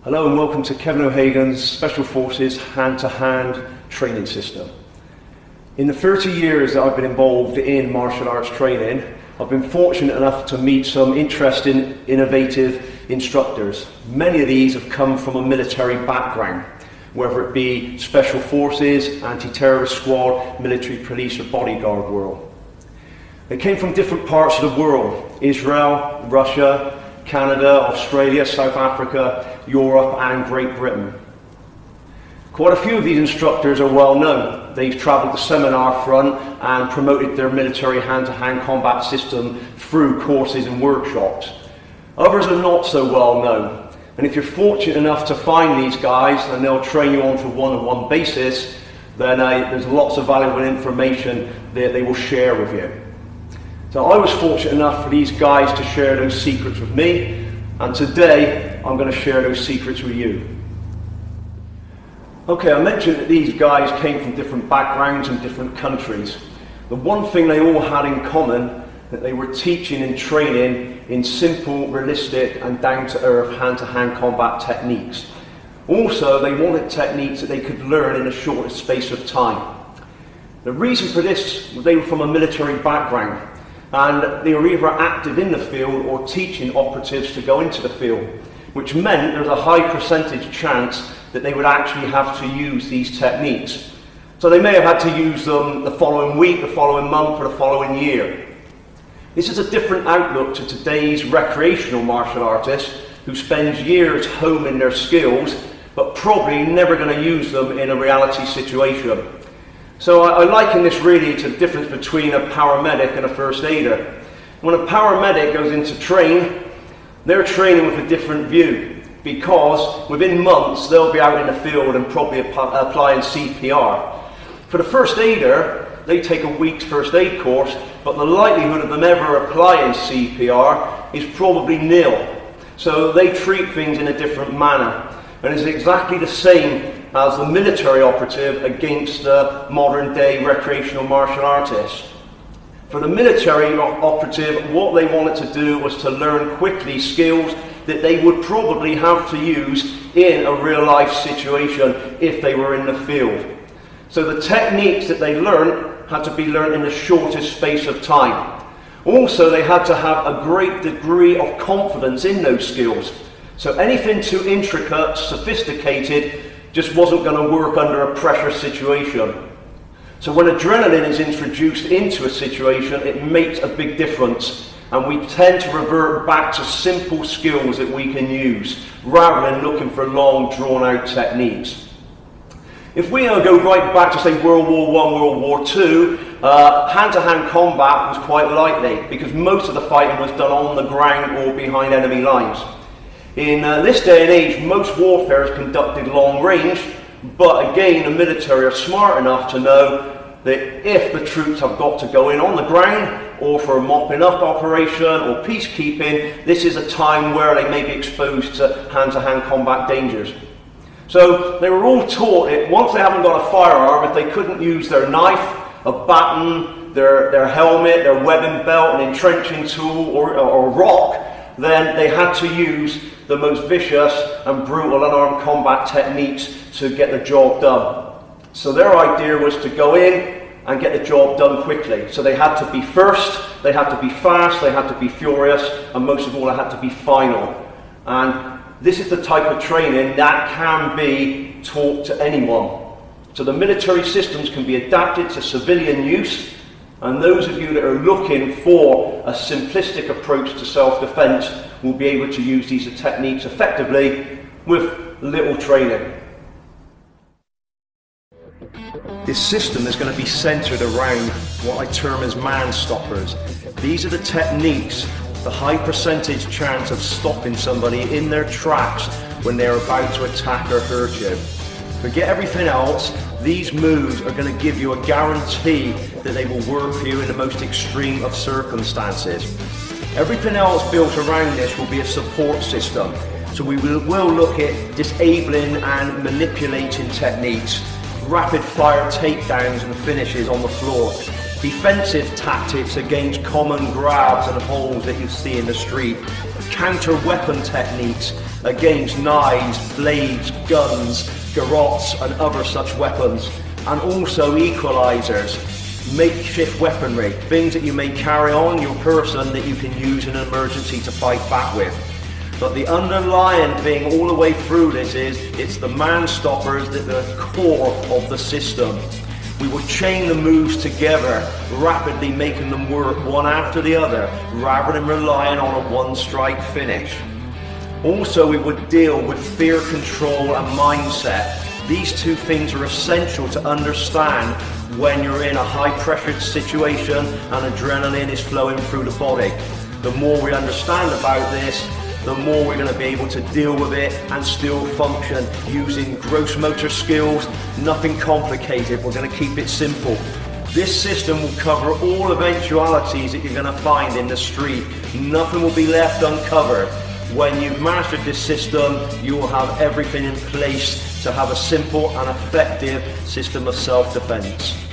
Hello and welcome to Kevin O'Hagan's Special Forces hand-to-hand training system. In the 30 years that I've been involved in martial arts training, I've been fortunate enough to meet some interesting, innovative instructors. Many of these have come from a military background, whether it be Special Forces, anti-terrorist squad, military police or bodyguard world. They came from different parts of the world: Israel, Russia, Canada, Australia, South Africa, Europe and Great Britain. Quite a few of these instructors are well known. They've travelled the seminar front and promoted their military hand-to-hand combat system through courses and workshops. Others are not so well known, and if you're fortunate enough to find these guys and they'll train you on a one-on-one basis, then there's lots of valuable information that they will share with you. So I was fortunate enough for these guys to share those secrets with me, and today I'm going to share those secrets with you. Okay, I mentioned that these guys came from different backgrounds and different countries. The one thing they all had in common, that they were teaching and training in simple, realistic and down-to-earth hand-to-hand combat techniques. Also, they wanted techniques that they could learn in the shortest space of time. The reason for this was they were from a military background, and they were either active in the field or teaching operatives to go into the field, which meant there was a high percentage chance that they would actually have to use these techniques. So they may have had to use them the following week, the following month, or the following year. This is a different outlook to today's recreational martial artist who spends years honing their skills, but probably never going to use them in a reality situation. So I liken this really to the difference between a paramedic and a first aider. When a paramedic goes into train, they're training with a different view, because within months they'll be out in the field and probably applying CPR. For the first aider, they take a week's first aid course, but the likelihood of them ever applying CPR is probably nil. So they treat things in a different manner, and it's exactly the same as the military operative against the modern day recreational martial artist. For the military operative, what they wanted to do was to learn quickly skills that they would probably have to use in a real life situation if they were in the field. So the techniques that they learned had to be learned in the shortest space of time. Also, they had to have a great degree of confidence in those skills. So anything too intricate, sophisticated, just wasn't going to work under a pressure situation. So when adrenaline is introduced into a situation, it makes a big difference, and we tend to revert back to simple skills that we can use rather than looking for long drawn out techniques. If we go right back to say World War I, World War II, hand-to-hand combat was quite likely because most of the fighting was done on the ground or behind enemy lines. In this day and age, most warfare is conducted long range, but again, the military are smart enough to know that if the troops have got to go in on the ground, or for a mopping up operation or peacekeeping, this is a time where they may be exposed to hand-to-hand combat dangers. So they were all taught that once they haven't got a firearm, if they couldn't use their knife, a baton, their helmet, their webbing belt, an entrenching tool, or a rock, then they had to use the most vicious and brutal unarmed combat techniques to get the job done. So their idea was to go in and get the job done quickly. So they had to be first, they had to be fast, they had to be furious, and most of all, they had to be final. And this is the type of training that can be taught to anyone. So the military systems can be adapted to civilian use, and those of you that are looking for a simplistic approach to self-defense will be able to use these techniques effectively with little training. This system is going to be centered around what I term as man stoppers. These are the techniques, the high percentage chance of stopping somebody in their tracks when they're about to attack or hurt you. Forget everything else. These moves are going to give you a guarantee that they will work for you in the most extreme of circumstances. Everything else built around this will be a support system. So we will look at disabling and manipulating techniques, rapid fire takedowns and finishes on the floor, defensive tactics against common grabs and holds that you see in the street, counter-weapon techniques against knives, blades, guns, garrotes and other such weapons, and also equalizers, makeshift weaponry, things that you may carry on your person that you can use in an emergency to fight back with. But the underlying thing all the way through this is, it's the man stoppers that are the core of the system. We will chain the moves together, rapidly making them work one after the other, rather than relying on a one-strike finish. Also, we would deal with fear control and mindset. These two things are essential to understand when you're in a high-pressured situation and adrenaline is flowing through the body. The more we understand about this, the more we're going to be able to deal with it and still function using gross motor skills, nothing complicated. We're going to keep it simple. This system will cover all eventualities that you're going to find in the street. Nothing will be left uncovered. When you've mastered this system, you will have everything in place to have a simple and effective system of self-defense.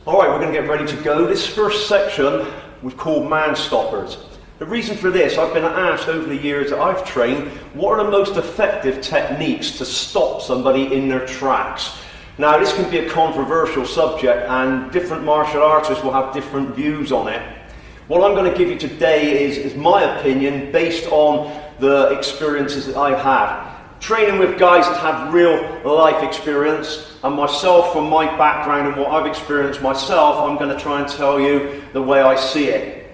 Alright, we're going to get ready to go. This first section we've called man stoppers. The reason for this, I've been asked over the years that I've trained, what are the most effective techniques to stop somebody in their tracks? Now, this can be a controversial subject and different martial artists will have different views on it. What I'm going to give you today is my opinion based on the experiences that I've had. Training with guys that have real life experience, and myself from my background and what I've experienced myself, I'm going to try and tell you the way I see it.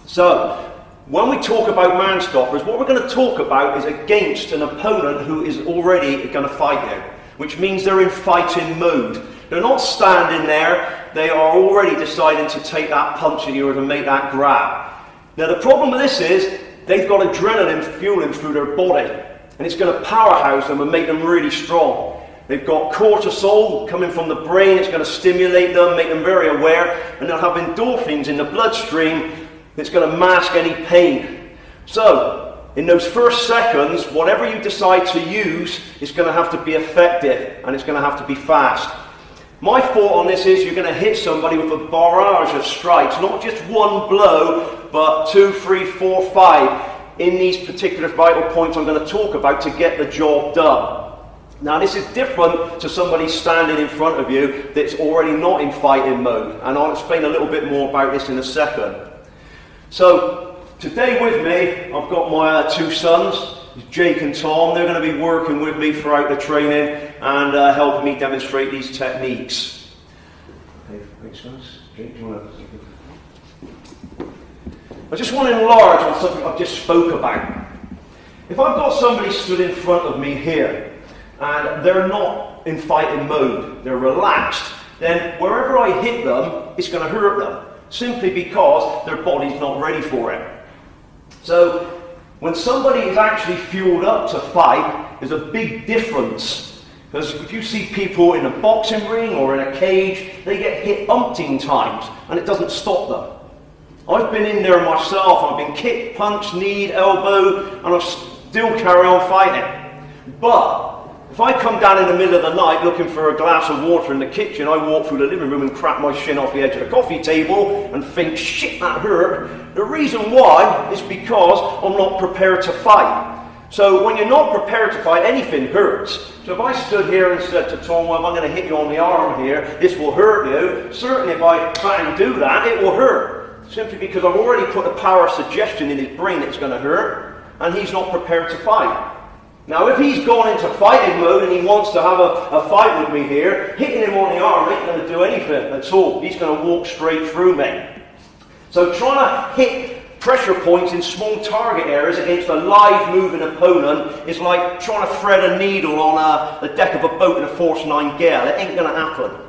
So, when we talk about man stoppers, what we're going to talk about is against an opponent who is already going to fight you, which means they're in fighting mode. They're not standing there, they are already deciding to take that punch at you or to make that grab. Now the problem with this is, they've got adrenaline fueling through their body, and it's going to powerhouse them and make them really strong. They've got cortisol coming from the brain, it's going to stimulate them, make them very aware, and they'll have endorphins in the bloodstream that's going to mask any pain. So, in those first seconds, whatever you decide to use is going to have to be effective, and it's going to have to be fast. My thought on this is you're going to hit somebody with a barrage of strikes, not just one blow, but 2, 3, 4, 5, in these particular vital points I'm going to talk about to get the job done. Now this is different to somebody standing in front of you that's already not in fighting mode, and I'll explain a little bit more about this in a second. So today with me I've got my two sons, Jake and Tom. They're going to be working with me throughout the training and helping me demonstrate these techniques. Hey, thanks guys. Jake, do you want to... I just want to enlarge on something I've just spoke about. If I've got somebody stood in front of me here and they're not in fighting mode, they're relaxed, then wherever I hit them, it's going to hurt them, simply because their body's not ready for it. So when somebody is actually fueled up to fight, there's a big difference. Because if you see people in a boxing ring or in a cage, they get hit umpteen times and it doesn't stop them. I've been in there myself, I've been kicked, punched, kneed, elbowed, and I still carry on fighting. But if I come down in the middle of the night looking for a glass of water in the kitchen, I walk through the living room and crack my shin off the edge of the coffee table and think, shit, that hurt. The reason why is because I'm not prepared to fight. So when you're not prepared to fight, anything hurts. So if I stood here and said to Tom, well, I'm going to hit you on the arm here, this will hurt you, certainly if I try and do that, it will hurt. Simply because I've already put a power suggestion in his brain it's going to hurt, and he's not prepared to fight. Now if he's gone into fighting mode and he wants to have a fight with me here, hitting him on the arm ain't going to do anything at all. He's going to walk straight through me. So trying to hit pressure points in small target areas against a live moving opponent is like trying to thread a needle on the deck of a boat in a force 9 gale. It ain't going to happen.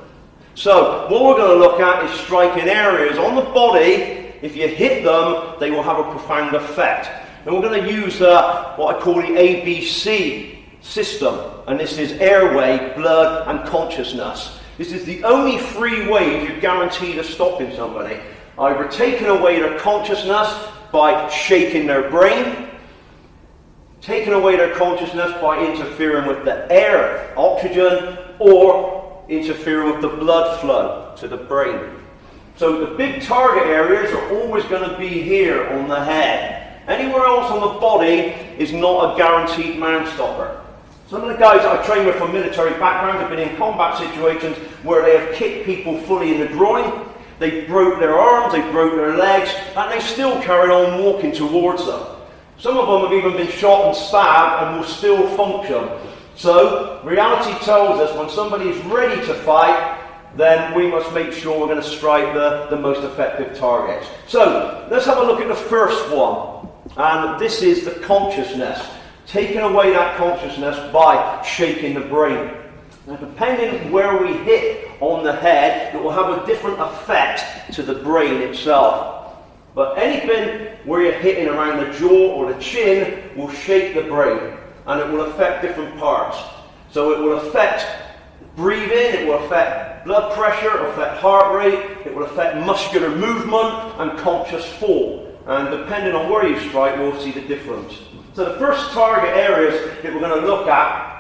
So what we're going to look at is striking areas on the body. If you hit them, they will have a profound effect. And we're going to use what I call the ABC system, and this is airway, blood and consciousness. This is the only 3 ways you're guaranteed of stopping somebody. Either taking away their consciousness by shaking their brain, taking away their consciousness by interfering with the air, oxygen, or interfering with the blood flow to the brain. So the big target areas are always going to be here on the head. Anywhere else on the body is not a guaranteed man-stopper. Some of the guys that I train with from military backgrounds have been in combat situations where they have kicked people fully in the groin, they broke their arms, they broke their legs, and they still carried on walking towards them. Some of them have even been shot and stabbed and will still function. So, reality tells us when somebody is ready to fight, then we must make sure we're going to strike the most effective targets. So, let's have a look at the first one. And this is the consciousness. Taking away that consciousness by shaking the brain. Now, depending on where we hit on the head, it will have a different effect to the brain itself. But anything where you're hitting around the jaw or the chin will shake the brain, and it will affect different parts. So it will affect breathing, it will affect blood pressure, it will affect heart rate, it will affect muscular movement and conscious fall. And depending on where you strike, we'll see the difference. So the first target areas that we're going to look at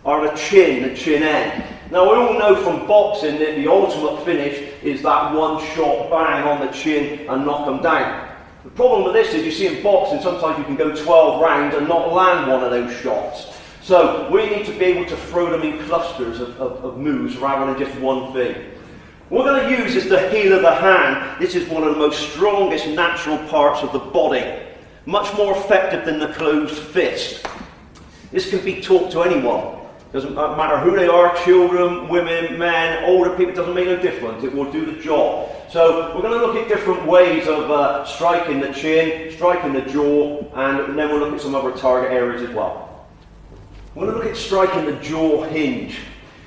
are the chin end. Now we all know from boxing that the ultimate finish is that one shot bang on the chin and knock them down. The problem with this is you see in boxing sometimes you can go 12 rounds and not land one of those shots. So we need to be able to throw them in clusters of moves rather than just one thing. What we're going to use is the heel of the hand. This is one of the most strongest natural parts of the body. Much more effective than the closed fist. This can be taught to anyone. Doesn't matter who they are, children, women, men, older people, doesn't make no difference. It will do the job. So we're going to look at different ways of striking the chin, striking the jaw, and then we'll look at some other target areas as well. We're going to look at striking the jaw hinge.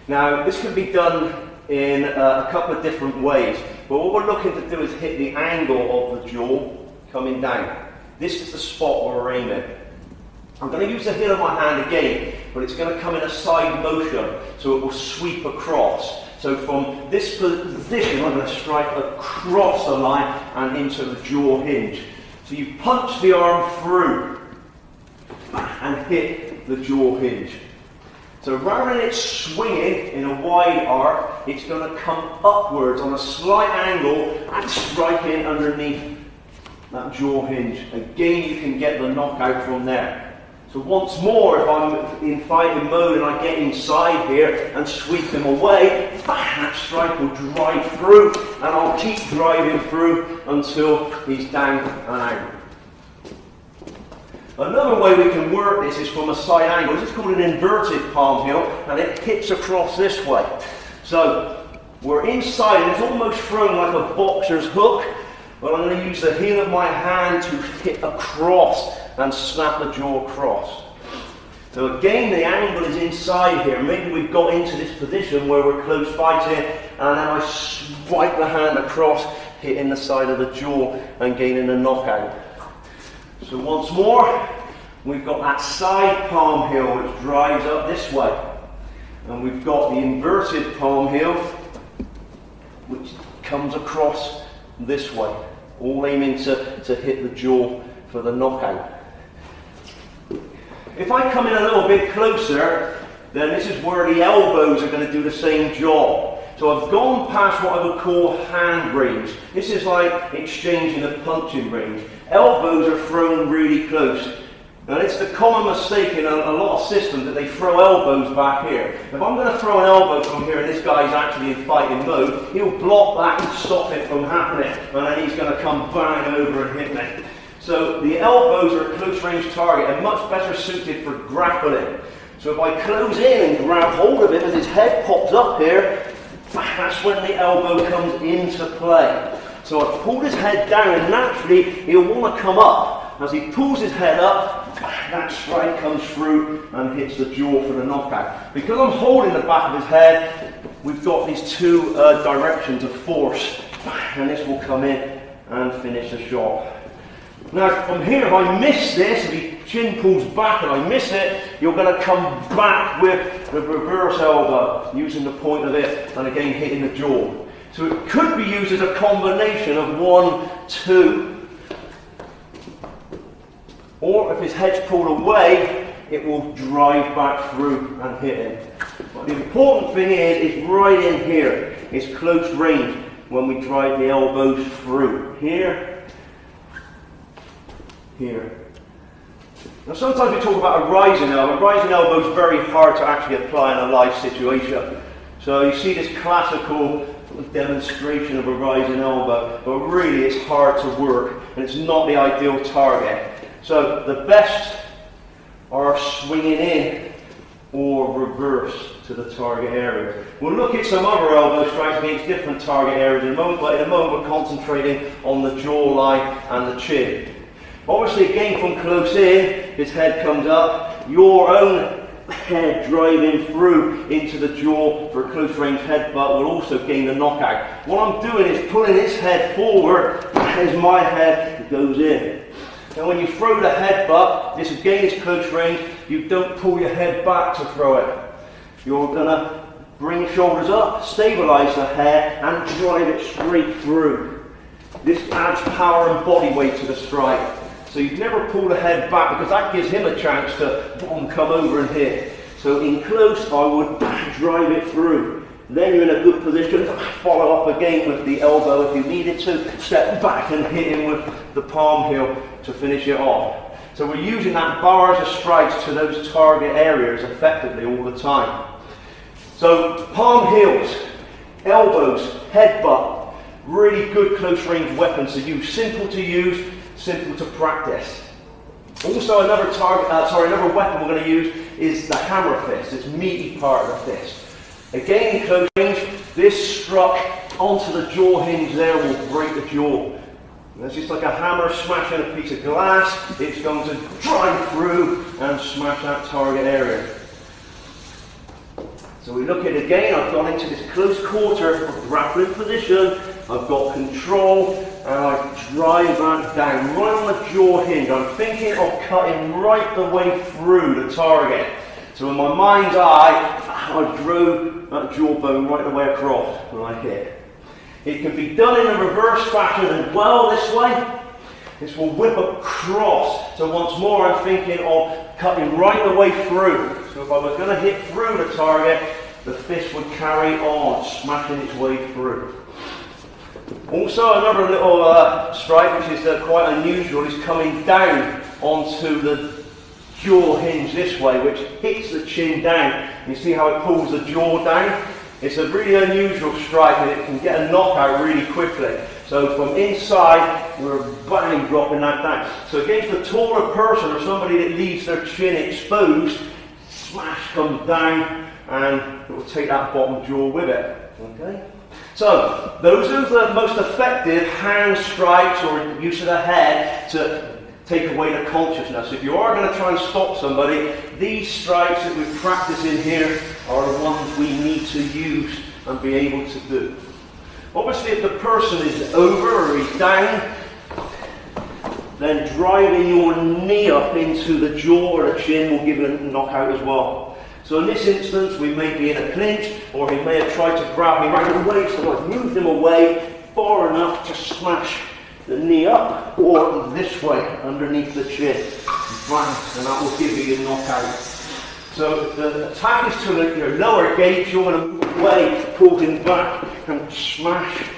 Now this can be done in a couple of different ways, but what we're looking to do is hit the angle of the jaw coming down. This is the spot where we're aiming. I'm going to use the heel of my hand again, but it's going to come in a side motion, so it will sweep across. So from this position, I'm going to strike across the line and into the jaw hinge. So you punch the arm through and hit the jaw hinge. So rather than it swinging in a wide arc, it's going to come upwards on a slight angle and strike in underneath that jaw hinge. Again, you can get the knockout from there. So once more, if I'm in fighting mode and I get inside here and sweep him away, that strike will drive through, and I'll keep driving through until he's down and out. Another way we can work this is from a side angle. This is called an inverted palm heel, and it hits across this way. So we're inside, and it's almost thrown like a boxer's hook, but I'm going to use the heel of my hand to hit across and snap the jaw across. So again, the angle is inside here. Maybe we've got into this position where we're close fighting, and then I swipe the hand across, hitting the side of the jaw and gaining a knockout. So once more, we've got that side palm heel which drives up this way. And we've got the inverted palm heel which comes across this way. All aiming to hit the jaw for the knockout. If I come in a little bit closer, then this is where the elbows are going to do the same job. So I've gone past what I would call hand range. This is like exchanging a punching range. Elbows are thrown really close. And it's the common mistake in a lot of systems that they throw elbows back here. If I'm going to throw an elbow from here and this guy's actually in fighting mode, he'll block that and stop it from happening. And then he's going to come bang over and hit me. So the elbows are a close range target and much better suited for grappling. So if I close in and grab hold of him as his head pops up here, that's when the elbow comes into play. So I've pulled his head down and naturally he'll want to come up. As he pulls his head up, that strike comes through and hits the jaw for the knockout. Because I'm holding the back of his head, we've got these two directions of force, and this will come in and finish the shot. Now from here, if I miss this, if the chin pulls back and I miss it, you're going to come back with the reverse elbow, using the point of it, and again hitting the jaw. So it could be used as a combination of 1, 2, Or if his head's pulled away, it will drive back through and hit him. But the important thing is right in here. It's close range when we drive the elbows through. Here, here. Now sometimes we talk about a rising elbow. A rising elbow is very hard to actually apply in a live situation. So you see this classical demonstration of a rising elbow, but really it's hard to work and it's not the ideal target. So the best are swinging in or reverse to the target area. We'll look at some other elbow strikes against different target areas in a moment, but in a moment we're concentrating on the jawline and the chin. Obviously again from close in, his head comes up, your own head driving through into the jaw for a close range headbutt will also gain the knockout. What I'm doing is pulling his head forward as my head goes in. Now when you throw the headbutt, this again is close range, you don't pull your head back to throw it. You're going to bring your shoulders up, stabilise the head and drive it straight through. This adds power and body weight to the strike. So you'd never pull the head back because that gives him a chance to come over and hit. So in close, I would drive it through. Then you're in a good position to follow up again with the elbow if you needed to. Step back and hit him with the palm heel to finish it off. So we're using that bars of strikes to those target areas effectively all the time. So palm heels, elbows, headbutt, really good close range weapons to use. Simple to use, simple to practice. Also another weapon we're going to use is the hammer fist, this meaty part of the fist. Again in close range, this struck onto the jaw hinge there will break the jaw. And it's just like a hammer smashing a piece of glass, it's going to drive through and smash that target area. So we look at it again, I've gone into this close quarter grappling position, I've got control, and I drive that down, right on the jaw hinge. I'm thinking of cutting right the way through the target. So in my mind's eye, I drove that jawbone right the way across when I hit. It can be done in a reverse fashion as well this way. This will whip across. So once more I'm thinking of cutting right the way through. So if I was going to hit through the target, the fist would carry on, smashing its way through. Also another little strike which is quite unusual is coming down onto the jaw hinge this way, which hits the chin down. You see how it pulls the jaw down? It's a really unusual strike and it can get a knockout really quickly. So from inside, we're bang dropping that down. So against a taller person or somebody that leaves their chin exposed, smash comes down and it will take that bottom jaw with it. Okay? So those are the most effective hand strikes or use of the head to take away the consciousness. If you are going to try and stop somebody, these strikes that we practice in here are the ones we need to use and be able to do. Obviously if the person is over or he's down, then driving your knee up into the jaw or the chin will give you a knockout as well. So in this instance we may be in a clinch or he may have tried to grab me right away, so I've moved him away far enough to smash the knee up or this way underneath the chin. Bang, and that will give you your knockout. So if the attack is to your lower gauge, you're going to move away, pull him back and smash,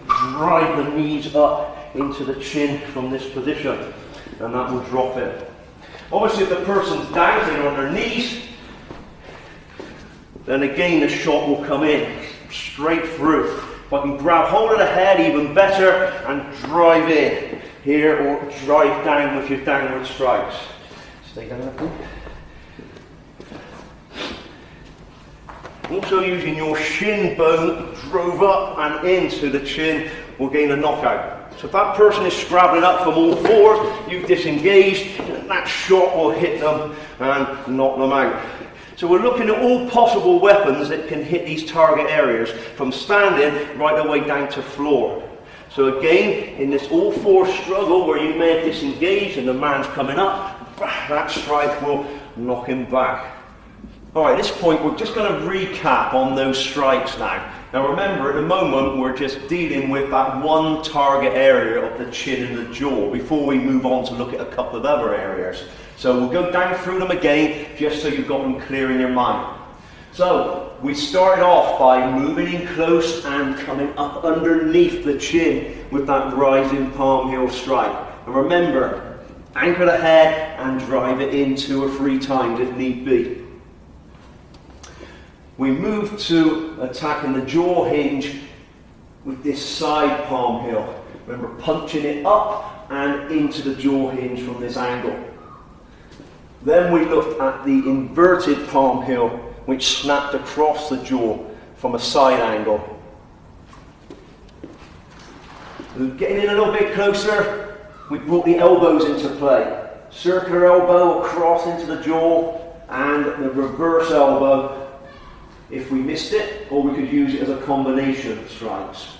drive the knees up into the chin from this position and that will drop it. Obviously if the person's down, they're on their knees, then again the shot will come in straight through. If I can grab hold of the head even better and drive in here or drive down with your downward strikes. Stay down there. Also using your shin bone drove up and into the chin will gain a knockout. So if that person is scrabbling up from all fours, you've disengaged, and that shot will hit them and knock them out. So we're looking at all possible weapons that can hit these target areas, from standing right the way down to floor. So again, in this all-four struggle where you may have disengaged and the man's coming up, that strike will knock him back. Alright, at this point we're just going to recap on those strikes now. Now remember, at the moment we're just dealing with that one target area of the chin and the jaw before we move on to look at a couple of other areas. So we'll go down through them again just so you've got them clear in your mind. So we started off by moving in close and coming up underneath the chin with that rising palm heel strike. And remember, anchor the head and drive it in 2 or 3 times if need be. We move to attacking the jaw hinge with this side palm heel. Remember, punching it up and into the jaw hinge from this angle. Then we looked at the inverted palm heel, which snapped across the jaw from a side angle. Getting in a little bit closer, we brought the elbows into play. Circular elbow across into the jaw and the reverse elbow if we missed it, or we could use it as a combination of strikes.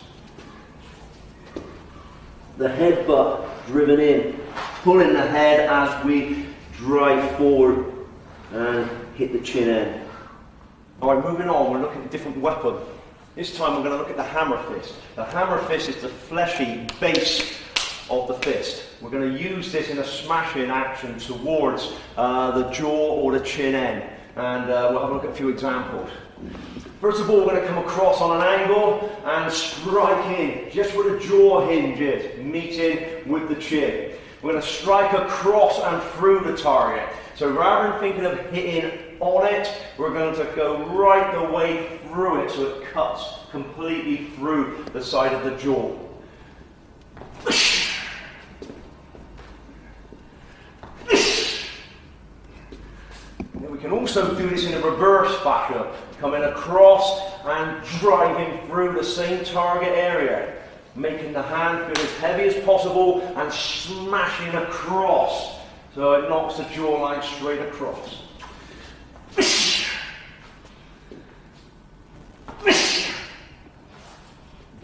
The headbutt driven in, pulling the head as we drive forward and hit the chin end. Alright, moving on, we're looking at a different weapon. This time we're going to look at the hammer fist. The hammer fist is the fleshy base of the fist. We're going to use this in a smashing action towards the jaw or the chin end. And we'll have a look at a few examples. First of all, we're going to come across on an angle and strike in, just where the jaw hinge is, meeting with the chin. We're going to strike across and through the target. So rather than thinking of hitting on it, we're going to go right the way through it so it cuts completely through the side of the jaw. We can also do this in a reverse fashion, coming across and driving through the same target area, making the hand feel as heavy as possible and smashing across so it knocks the jawline straight across.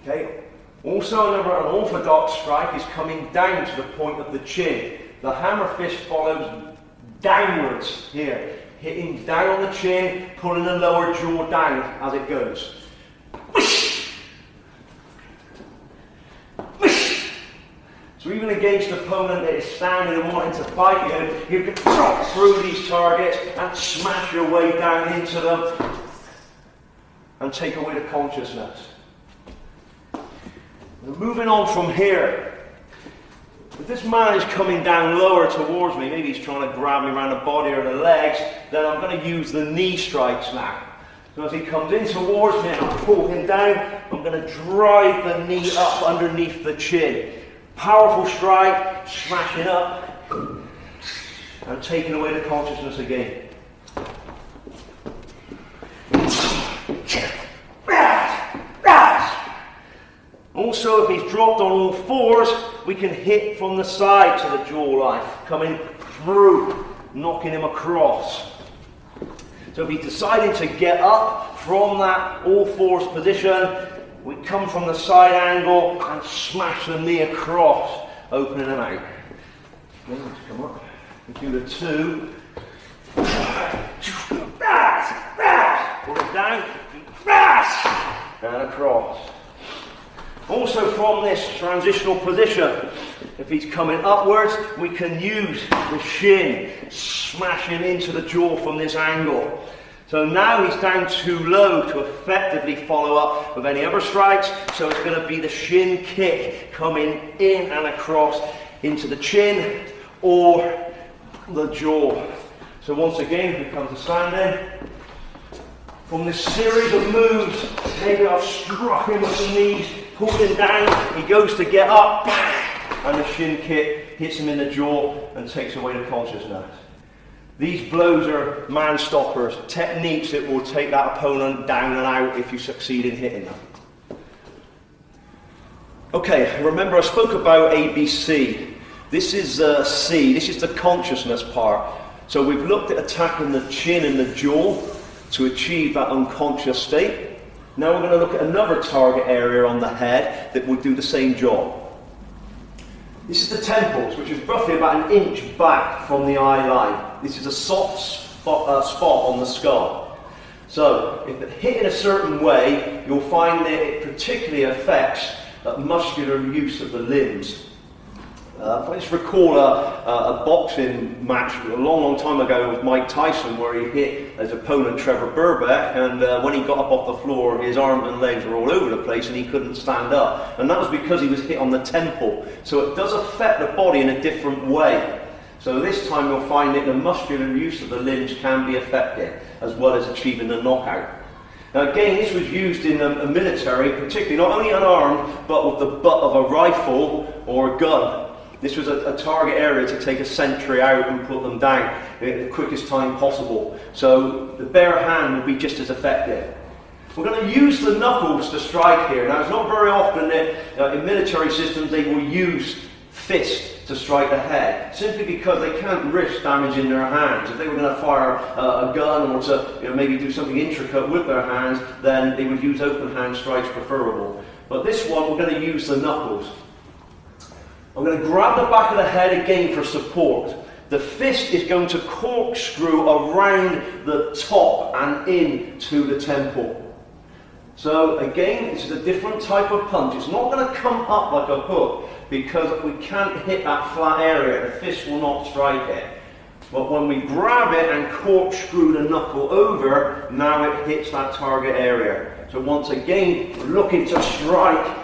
Okay. Also, an orthodox strike is coming down to the point of the chin. The hammer fist follows downwards here, hitting down on the chin, pulling the lower jaw down as it goes. So even against an opponent that is standing and wanting to fight you, you can drop through these targets and smash your way down into them and take away the consciousness. Now, moving on from here, if this man is coming down lower towards me, maybe he's trying to grab me around the body or the legs, then I'm going to use the knee strikes now. So as he comes in towards me and I pull him down, I'm going to drive the knee up underneath the chin. Powerful strike, smashing up and taking away the consciousness again. Also, if he's dropped on all fours, we can hit from the side to the jawline, coming through, knocking him across. So if he's deciding to get up from that all fours position, we come from the side angle and smash the knee across, opening him out. Okay, let's come up. We do the 2. Pull it down, and across. Also from this transitional position, if he's coming upwards, we can use the shin, smashing into the jaw from this angle. So now he's down too low to effectively follow up with any other strikes, so it's going to be the shin kick coming in and across into the chin or the jaw. So once again, if he comes to standing, from this series of moves, maybe I've struck him with the knees, pulled him down, he goes to get up, and the shin kick hits him in the jaw and takes away the consciousness. These blows are man stoppers, techniques that will take that opponent down and out if you succeed in hitting them. Okay, remember I spoke about ABC. This is C, this is the consciousness part. So we've looked at attacking the chin and the jaw to achieve that unconscious state. Now we're going to look at another target area on the head that will do the same job. This is the temples, which is roughly about 1 inch back from the eye line. This is a soft spot on the skull. So, if it's hit in a certain way, you'll find that it particularly affects muscular use of the limbs. I just recall a boxing match a long time ago with Mike Tyson where he hit his opponent Trevor Burbeck, and when he got up off the floor his arms and legs were all over the place and he couldn't stand up, and that was because he was hit on the temple. So it does affect the body in a different way. So this time you'll find that the muscular use of the limbs can be affected as well as achieving the knockout. Now again, this was used in the military, particularly not only unarmed but with the butt of a rifle or a gun. This was a target area to take a sentry out and put them down at the quickest time possible. So the bare hand would be just as effective. We're going to use the knuckles to strike here. Now it's not very often that in military systems they will use fist to strike the head, simply because they can't risk damaging their hands. If they were going to fire a gun or to maybe do something intricate with their hands, then they would use open hand strikes preferable. But this one we're going to use the knuckles. I'm going to grab the back of the head again for support. The fist is going to corkscrew around the top and into the temple. So again, this is a different type of punch. It's not going to come up like a hook because we can't hit that flat area. The fist will not strike it. But when we grab it and corkscrew the knuckle over, now it hits that target area. So once again, we're looking to strike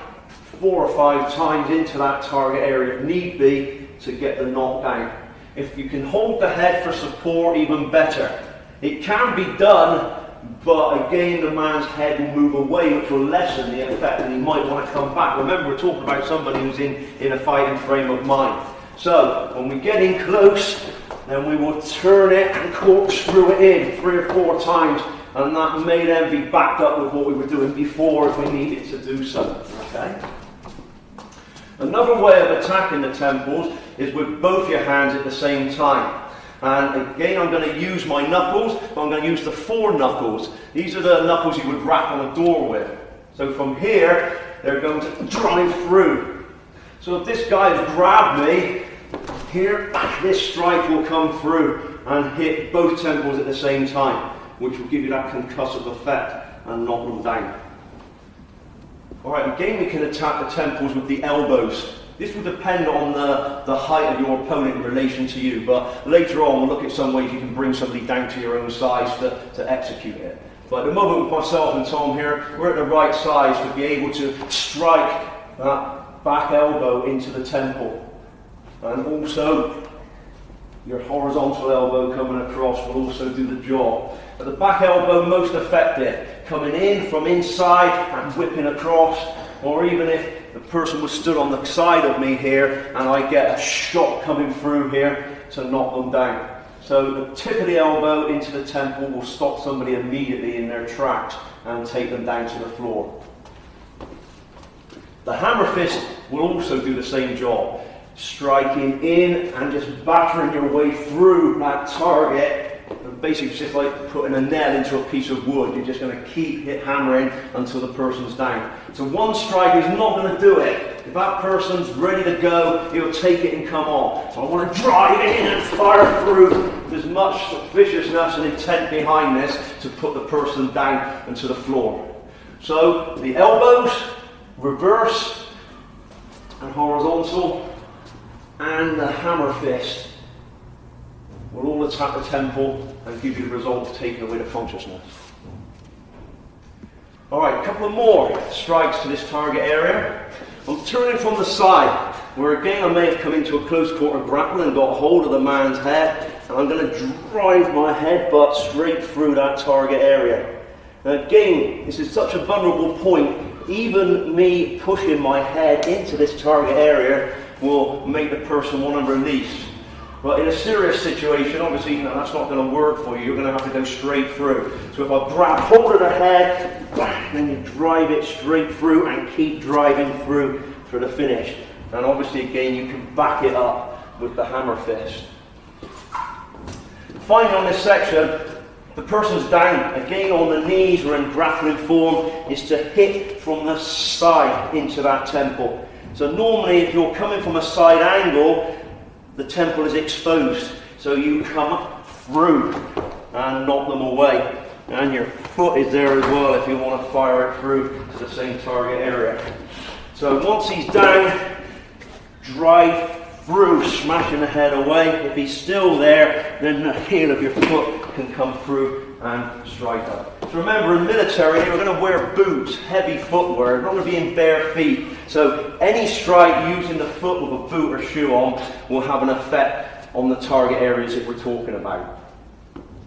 4 or 5 times into that target area if need be to get the knockdown. If you can hold the head for support, even better. It can be done, but again the man's head will move away, which will lessen the effect and he might want to come back. Remember, we're talking about somebody who's in a fighting frame of mind. So when we get in close, then we will turn it and corkscrew it in 3 or 4 times, and that may then be backed up with what we were doing before if we needed to do so. Okay? Another way of attacking the temples is with both your hands at the same time. And again, I'm going to use my knuckles, but I'm going to use the 4 knuckles. These are the knuckles you would rap on a door with. So from here, they're going to drive through. So if this guy has grabbed me, here, this strike will come through and hit both temples at the same time, which will give you that concussive effect and knock them down. Alright, again we can attack the temples with the elbows. This will depend on the height of your opponent in relation to you, but later on we'll look at some ways you can bring somebody down to your own size to execute it. But at the moment with myself and Tom here, we're at the right size to be able to strike that back elbow into the temple. And also, your horizontal elbow coming across will also do the job. But the back elbow most effective, coming in from inside and whipping across, or even if the person was stood on the side of me here and I get a shot coming through here to knock them down. So the tip of the elbow into the temple will stop somebody immediately in their tracks and take them down to the floor. The hammer fist will also do the same job, striking in and just battering your way through that target. And basically, it's just like putting a nail into a piece of wood. You're just going to keep hammering until the person's down. So one strike is not going to do it. If that person's ready to go, he'll take it and come on. So I want to drive in and fire through with as much viciousness and intent behind this to put the person down and to the floor. So the elbows, reverse and horizontal, and the hammer fist will all attack the temple and give you the result of taking away the consciousness. Alright, a couple of more strikes to this target area. I'm turning from the side, where again I may have come into a close quarter grapple and got hold of the man's head, and I'm going to drive my headbutt straight through that target area. Now again, this is such a vulnerable point, even me pushing my head into this target area will make the person want to release. But in a serious situation, obviously, that's not going to work for you. You're going to have to go straight through. So if I grab hold of the head, then you drive it straight through and keep driving through for the finish. And obviously, again, you can back it up with the hammer fist. Finally, on this section, the person's down, again on the knees or in grappling form, is to hit from the side into that temple. So normally, if you're coming from a side angle, the temple is exposed, so you come through and knock them away. And your foot is there as well if you want to fire it through to the same target area. So once he's down, drive through, smashing the head away. If he's still there, then the heel of your foot can come through and strike up. So remember, in military, we're going to wear boots, heavy footwear. We're not going to be in bare feet. So any strike using the foot with a boot or shoe on will have an effect on the target areas that we're talking about.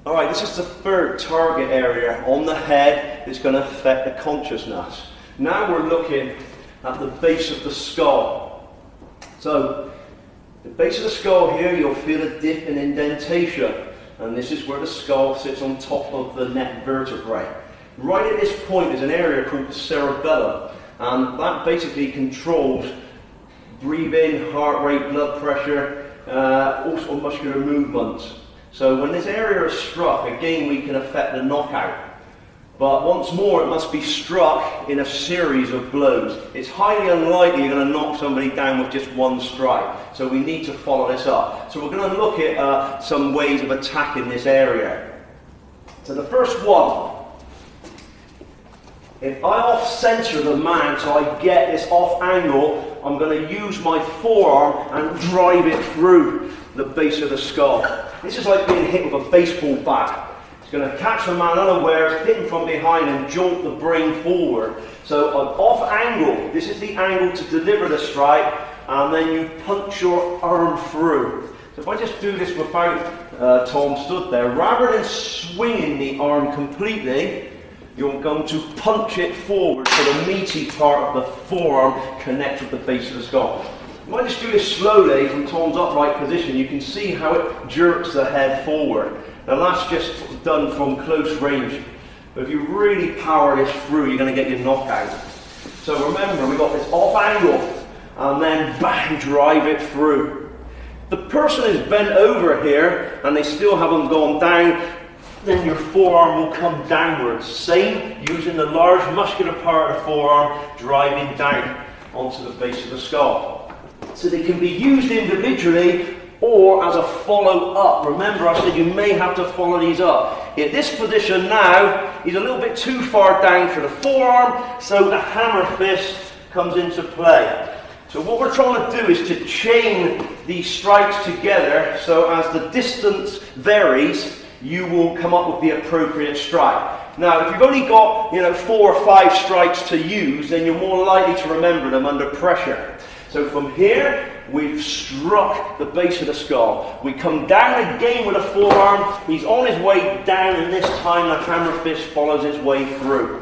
Alright, this is the third target area on the head that's going to affect the consciousness. Now we're looking at the base of the skull. So, the base of the skull here, you'll feel a dip and indentation. And this is where the skull sits on top of the neck vertebrae. Right at this point is an area called the cerebellum. And that basically controls breathing, heart rate, blood pressure, also muscular movements. So when this area is struck, again we can affect the knockout. But once more, it must be struck in a series of blows. It's highly unlikely you're going to knock somebody down with just one strike. So we need to follow this up. So we're going to look at some ways of attacking this area. So the first one, if I off-center the man so I get this off angle, I'm going to use my forearm and drive it through the base of the skull. This is like being hit with a baseball bat. It's going to catch the man unawares, hit him from behind and jolt the brain forward. So an off angle, this is the angle to deliver the strike, and then you punch your arm through. So if I just do this without Tom stood there, rather than swinging the arm completely, you're going to punch it forward so the meaty part of the forearm connects with the base of the skull. If I just do this slowly from Tom's upright position, you can see how it jerks the head forward. Now that's just done from close range. But if you really power this through, you're going to get your knockout. So remember, we've got this off angle, and then bang, drive it through. The person is bent over here, and they still haven't gone down, then your forearm will come downwards. Same, using the large muscular part of the forearm, driving down onto the base of the skull. So they can be used individually or as a follow-up. Remember, I said you may have to follow these up. In this position now, he's a little bit too far down for the forearm, so the hammer fist comes into play. So what we're trying to do is to chain these strikes together, so as the distance varies, you will come up with the appropriate strike. Now, if you've only got 4 or 5 strikes to use, then you're more likely to remember them under pressure. So from here, we've struck the base of the skull. We come down again with a forearm. He's on his way down, and this time the hammer fist follows his way through.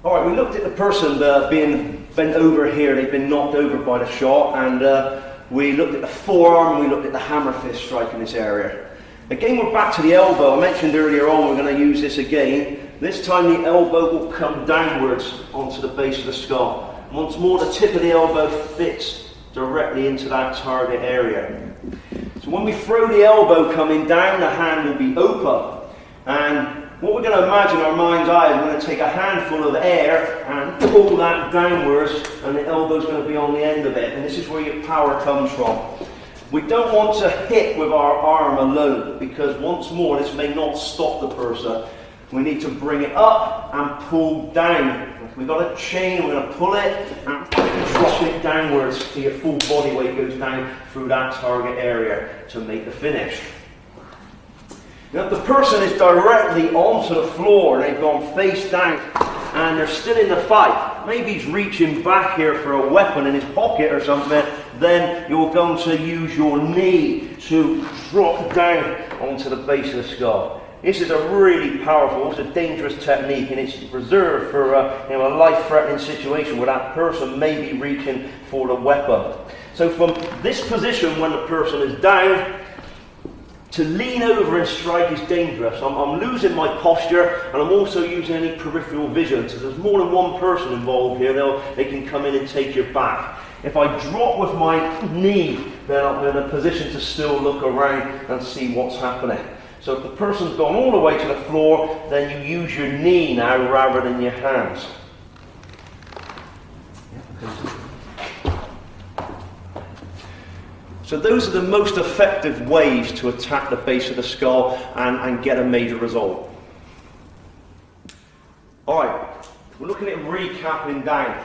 Alright, we looked at the person being bent over here. They've been knocked over by the shot, and we looked at the forearm, and we looked at the hammer fist strike in this area. Again, we're back to the elbow. I mentioned earlier on we're going to use this again. This time the elbow will come downwards onto the base of the skull. Once more, the tip of the elbow fits directly into that target area. So when we throw the elbow coming down, the hand will be open. And what we're going to imagine in our mind's eye is we're going to take a handful of air and pull that downwards, and the elbow's going to be on the end of it. And this is where your power comes from. We don't want to hit with our arm alone, because once more, this may not stop the person. We need to bring it up and pull down. If we've got a chain, we're going to pull it and drop it downwards so your full body weight goes down through that target area to make the finish. Now, if the person is directly onto the floor and they've gone face down and they're still in the fight, maybe he's reaching back here for a weapon in his pocket or something, then you're going to use your knee to drop down onto the base of the skull. This is a really powerful, it's a dangerous technique, and it's reserved for a life-threatening situation where that person may be reaching for the weapon. So from this position, when the person is down, to lean over and strike is dangerous. I'm losing my posture, and I'm also using any peripheral vision. So there's more than one person involved here. They can come in and take your back. If I drop with my knee, then I'm in a position to still look around and see what's happening. So if the person's gone all the way to the floor, then you use your knee now rather than your hands. So those are the most effective ways to attack the base of the skull and get a major result. Alright, we're looking at recapping down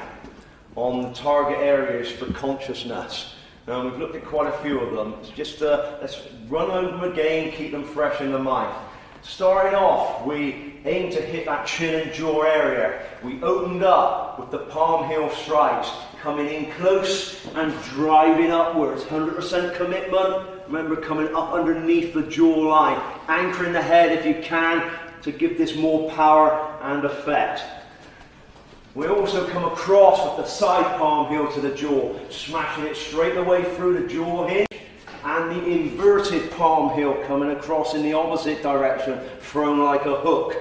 on the target areas for consciousness. Now we've looked at quite a few of them. It's just let's run over them again, keep them fresh in the mind. Starting off, we aim to hit that chin and jaw area. We opened up with the palm heel strikes, coming in close and driving upwards. 100% commitment. Remember, coming up underneath the jawline, anchoring the head if you can to give this more power and effect. We also come across with the side palm heel to the jaw, smashing it straight away through the jaw hinge, and the inverted palm heel coming across in the opposite direction, thrown like a hook.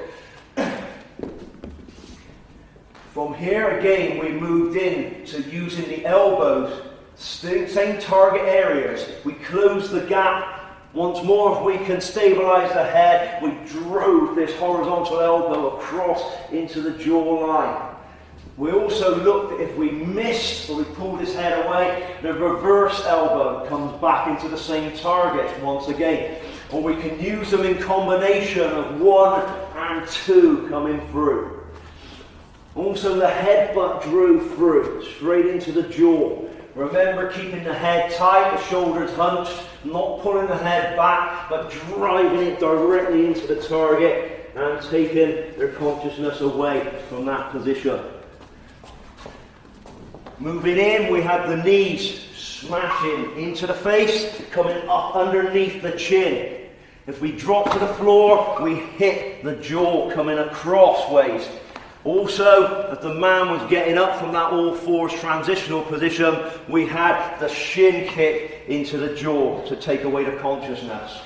From here again, we moved in to using the elbows, same target areas. We closed the gap. Once more, if we can stabilize the head, we drove this horizontal elbow across into the jawline. We also looked at if we missed or we pulled his head away, the reverse elbow comes back into the same target once again. Or we can use them in combination of 1 and 2 coming through. Also the headbutt drove through, straight into the jaw. Remember, keeping the head tight, the shoulders hunched, not pulling the head back, but driving it directly into the target and taking their consciousness away from that position. Moving in, we have the knees smashing into the face, coming up underneath the chin. If we drop to the floor, we hit the jaw coming across ways. Also, as the man was getting up from that all fours transitional position, we had the shin kick into the jaw to take away the consciousness.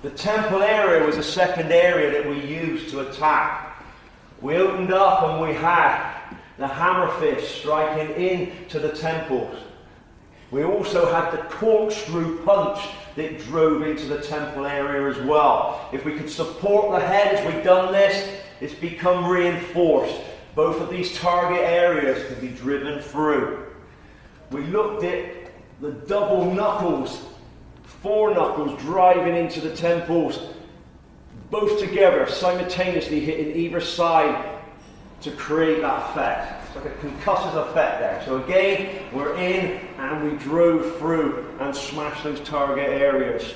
The temple area was the second area that we used to attack. We opened up and we had the hammer fist striking into the temples. We also had the corkscrew punch that drove into the temple area as well. If we could support the head as we've done this, it's become reinforced. Both of these target areas can be driven through. We looked at the double knuckles, 4 knuckles driving into the temples, both together, simultaneously hitting either side to create that effect. It's like a concussive effect there. So again, we're in and we drove through and smashed those target areas.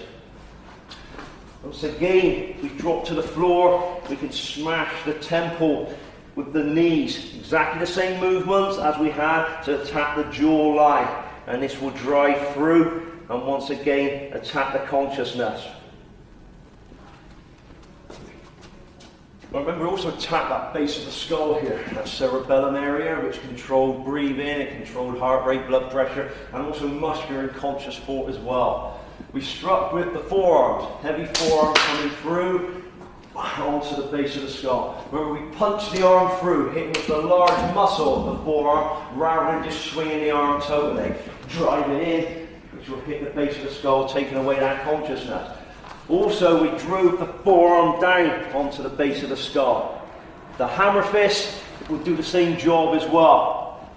Once again, we drop to the floor, we can smash the temple with the knees. Exactly the same movements as we had to attack the jawline. And this will drive through and once again attack the consciousness. But remember, we also attacked that base of the skull here, that cerebellum area, which controlled breathing, it controlled heart rate, blood pressure, and also muscular and conscious thought as well. We struck with the forearms, heavy forearm coming through onto the base of the skull. Remember, we punched the arm through, hitting with the large muscle of the forearm, rather than just swinging the arm totally. Driving in, which will hit the base of the skull, taking away that consciousness. Also, we drove the forearm down onto the base of the skull. The hammer fist will do the same job as well.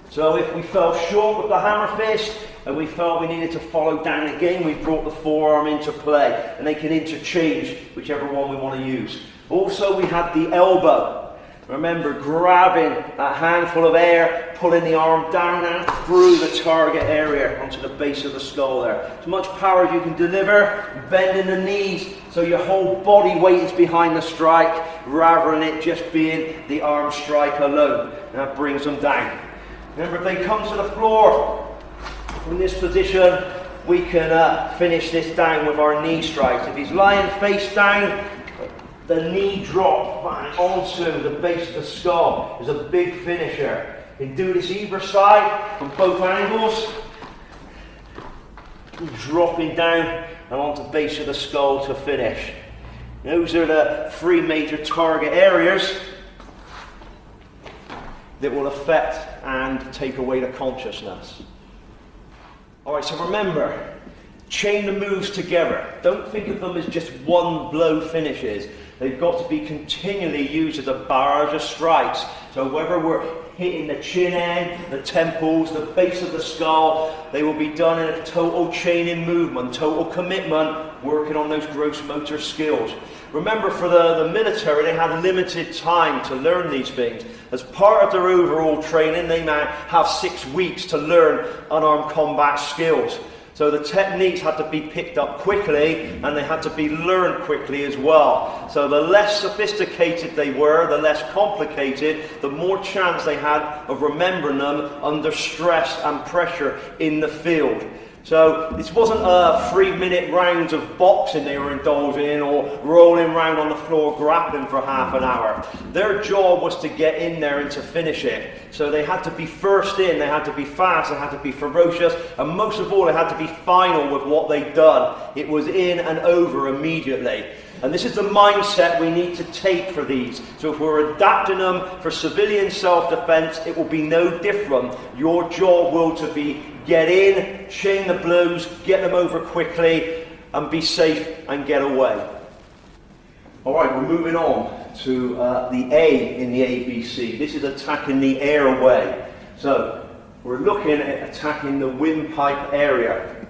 So if we fell short with the hammer fist and we felt we needed to follow down again, we brought the forearm into play, and they can interchange whichever one we want to use. Also, we had the elbow. Remember, grabbing a handful of air, pulling the arm down and through the target area onto the base of the skull there. As much power as you can deliver, bending the knees so your whole body weight is behind the strike, rather than it just being the arm strike alone. That brings them down. Remember, if they come to the floor in this position, we can finish this down with our knee strikes. If he's lying face down, the knee drop back onto the base of the skull is a big finisher. You can do this either side from both angles. Dropping down and onto the base of the skull to finish. Those are the 3 major target areas that will affect and take away the consciousness. Alright, so remember, chain the moves together. Don't think of them as just one blow finishes. They've got to be continually used as a barrage of strikes. So whether we're hitting the chin end, the temples, the base of the skull. They will be done in a total chaining movement, total commitment, working on those gross motor skills. Remember, for the military, they had limited time to learn these things. As part of their overall training, they might have 6 weeks to learn unarmed combat skills. So the techniques had to be picked up quickly, and they had to be learned quickly as well. So the less sophisticated they were, the less complicated, the more chance they had of remembering them under stress and pressure in the field. So this wasn't a 3-minute rounds of boxing they were indulging in, or rolling around on the floor grappling for half an hour. Their job was to get in there and to finish it. So they had to be first in, they had to be fast, they had to be ferocious, and most of all they had to be final with what they'd done. It was in and over immediately. And this is the mindset we need to take for these. So if we're adapting them for civilian self-defense, it will be no different. Your job will to be get in, chain the blows, get them over quickly, and be safe and get away. Alright, we're moving on to the A in the ABC. This is attacking the airway. So we're looking at attacking the windpipe area.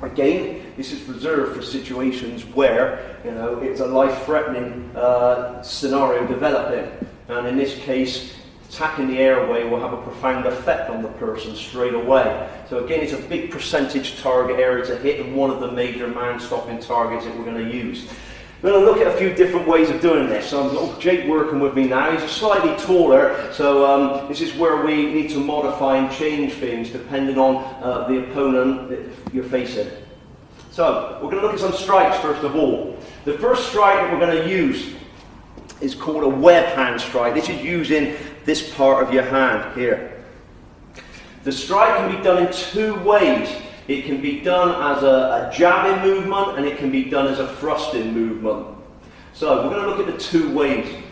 Again, this is reserved for situations where, you know, it's a life-threatening scenario developing, and in this case, attacking the airway will have a profound effect on the person straight away. So again, it's a big percentage target area to hit, and one of the major man-stopping targets that we're going to use. We're going to look at a few different ways of doing this. So I've got Jake working with me now. He's slightly taller, so this is where we need to modify and change things depending on the opponent that you're facing. So we're going to look at some strikes first of all. The first strike that we're going to use is called a web hand strike. This is using this part of your hand here. The strike can be done in 2 ways. It can be done as a jabbing movement, and it can be done as a thrusting movement. So we're going to look at the 2 ways.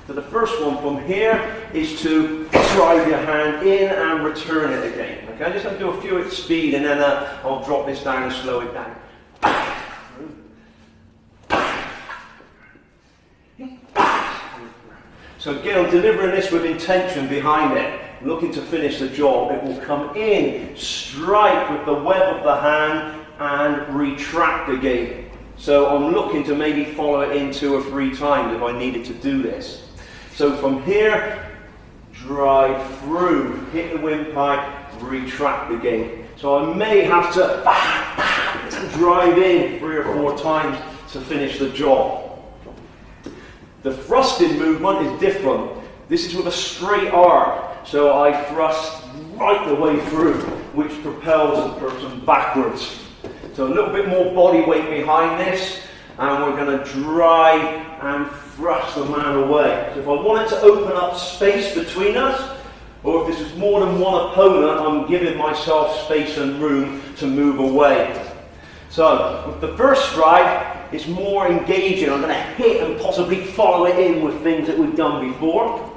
So the first one from here is to drive your hand in and return it again. Okay, I'm just going to do a few at speed, and then I'll drop this down and slow it down. So again, I'm delivering this with intention behind it, looking to finish the job. It will come in, strike with the web of the hand, and retract again. So I'm looking to maybe follow it in 2 or 3 times if I needed to do this. So from here, drive through, hit the windpipe, retract again. So I may have to drive in 3 or 4 times to finish the job. The thrusting movement is different. This is with a straight arm. So I thrust right the way through, which propels the person backwards. So a little bit more body weight behind this, and we're going to drive and thrust the man away. So if I wanted to open up space between us, or if this is more than one opponent, I'm giving myself space and room to move away. So with the first strike, it's more engaging. I'm going to hit and possibly follow it in with things that we've done before.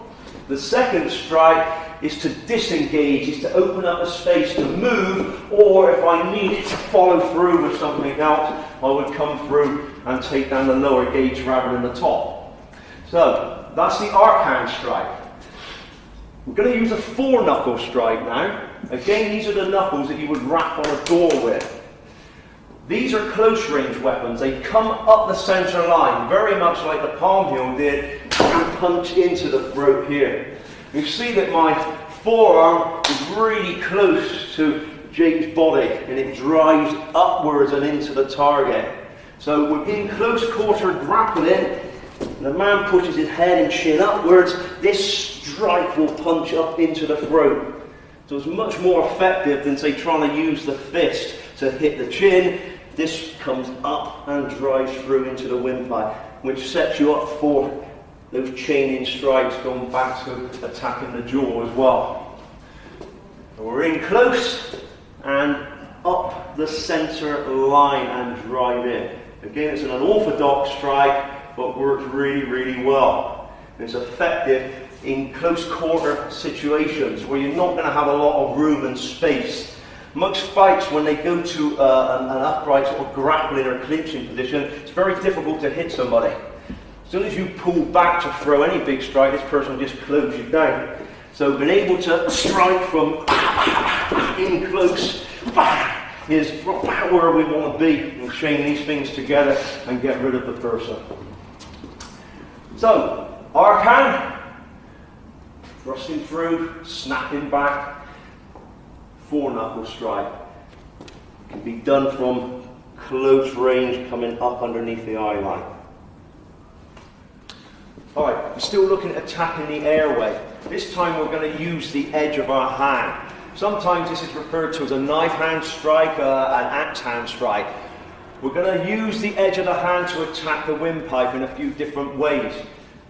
The second strike is to disengage, is to open up a space to move, or if I needed to follow through with something else, I would come through and take down the lower gauge rather than the top. So that's the arc hand strike. We're going to use a 4-knuckle strike now. Again, these are the knuckles that you would rap on a door with. These are close range weapons. They come up the centre line, very much like the palm heel did, and punch into the throat here. You see that my forearm is really close to Jake's body, and it drives upwards and into the target. So within close quarter grappling, the man pushes his head and chin upwards. This strike will punch up into the throat. So it's much more effective than, say, trying to use the fist to hit the chin. This comes up and drives through into the windpipe, which sets you up for those chaining strikes going back to attacking the jaw as well. So we're in close and up the centre line and drive in. Again, it's an unorthodox strike, but works really, really well. It's effective in close quarter situations where you're not going to have a lot of room and space. Most fights, when they go to an upright sort of grappling or clinching position, it's very difficult to hit somebody. As soon as you pull back to throw any big strike, this person will just close you down. So being able to strike from in close is where we want to be, and chain these things together and get rid of the person. So, arc hand, thrusting through, snapping back, 4-knuckle strike. Can be done from close range, coming up underneath the eye line. Alright, we're still looking at attacking the airway. This time we're going to use the edge of our hand. Sometimes this is referred to as a knife hand strike, an axe hand strike. We're going to use the edge of the hand to attack the windpipe in a few different ways.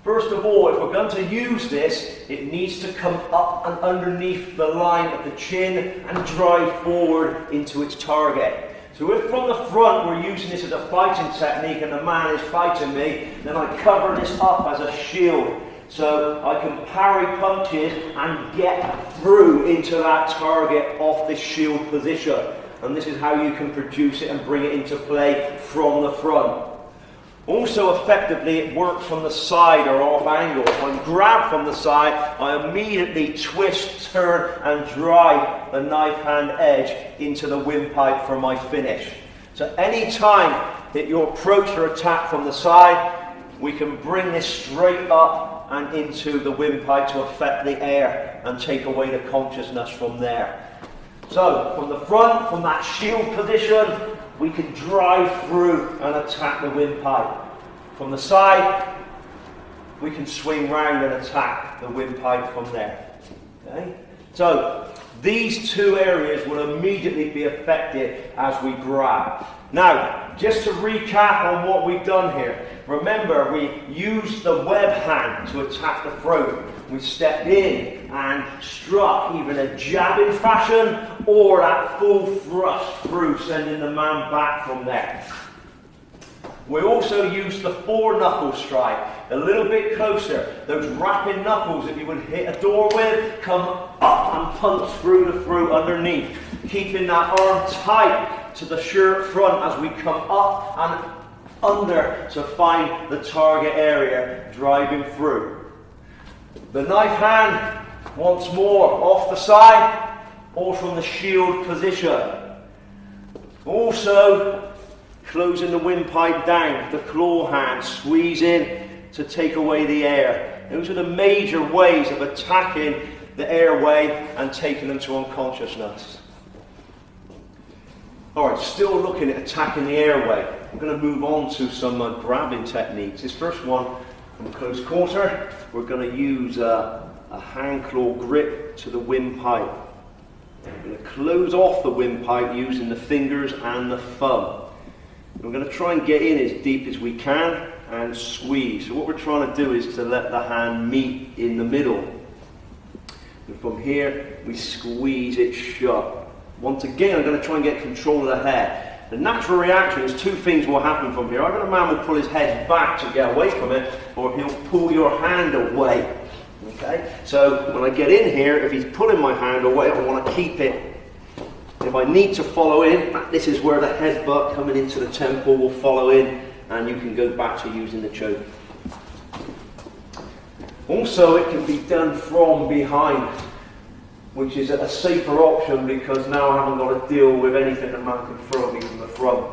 First of all, if we're going to use this, it needs to come up and underneath the line of the chin and drive forward into its target. So if from the front we're using this as a fighting technique and the man is fighting me, then I cover this up as a shield. So I can parry punches and get through into that target off this shield position. And this is how you can produce it and bring it into play from the front. Also effectively it works from the side or off angle. If I'm grabbed from the side, I immediately twist, turn and drive the knife hand edge into the windpipe for my finish. So any time that you approach or attack from the side, we can bring this straight up and into the windpipe to affect the air and take away the consciousness from there. So from the front, from that shield position, we can drive through and attack the windpipe. From the side, we can swing round and attack the windpipe from there. Okay? So these two areas will immediately be affected as we grab. Now, just to recap on what we've done here. Remember, we used the web hand to attack the throat. We stepped in and struck either in a jabbing fashion or that full thrust through, sending the man back from there. We also used the 4-knuckle strike, a little bit closer. Those rapping knuckles that you would hit a door with come up and punch through the throat underneath, keeping that arm tight to the shirt front as we come up and under to find the target area, driving through. The knife hand, once more, off the side or from the shield position. Also, closing the windpipe down, the claw hand, squeeze in to take away the air. Those are the major ways of attacking the airway and taking them to unconsciousness. Alright, still looking at attacking the airway. I'm going to move on to some grabbing techniques. This first one, from close quarter, we're going to use a hand claw grip to the windpipe. We're going to close off the windpipe using the fingers and the thumb. We're going to try and get in as deep as we can and squeeze. So what we're trying to do is to let the hand meet in the middle. And from here, we squeeze it shut. Once again, I'm going to try and get control of the head. The natural reaction is two things will happen from here. Either the man will pull his head back to get away from it, or he'll pull your hand away. Okay? So when I get in here, if he's pulling my hand away, I want to keep it. If I need to follow in, this is where the headbutt coming into the temple will follow in, and you can go back to using the choke. Also, it can be done from behind, which is a safer option because now I haven't got to deal with anything that man can throw at me from the front.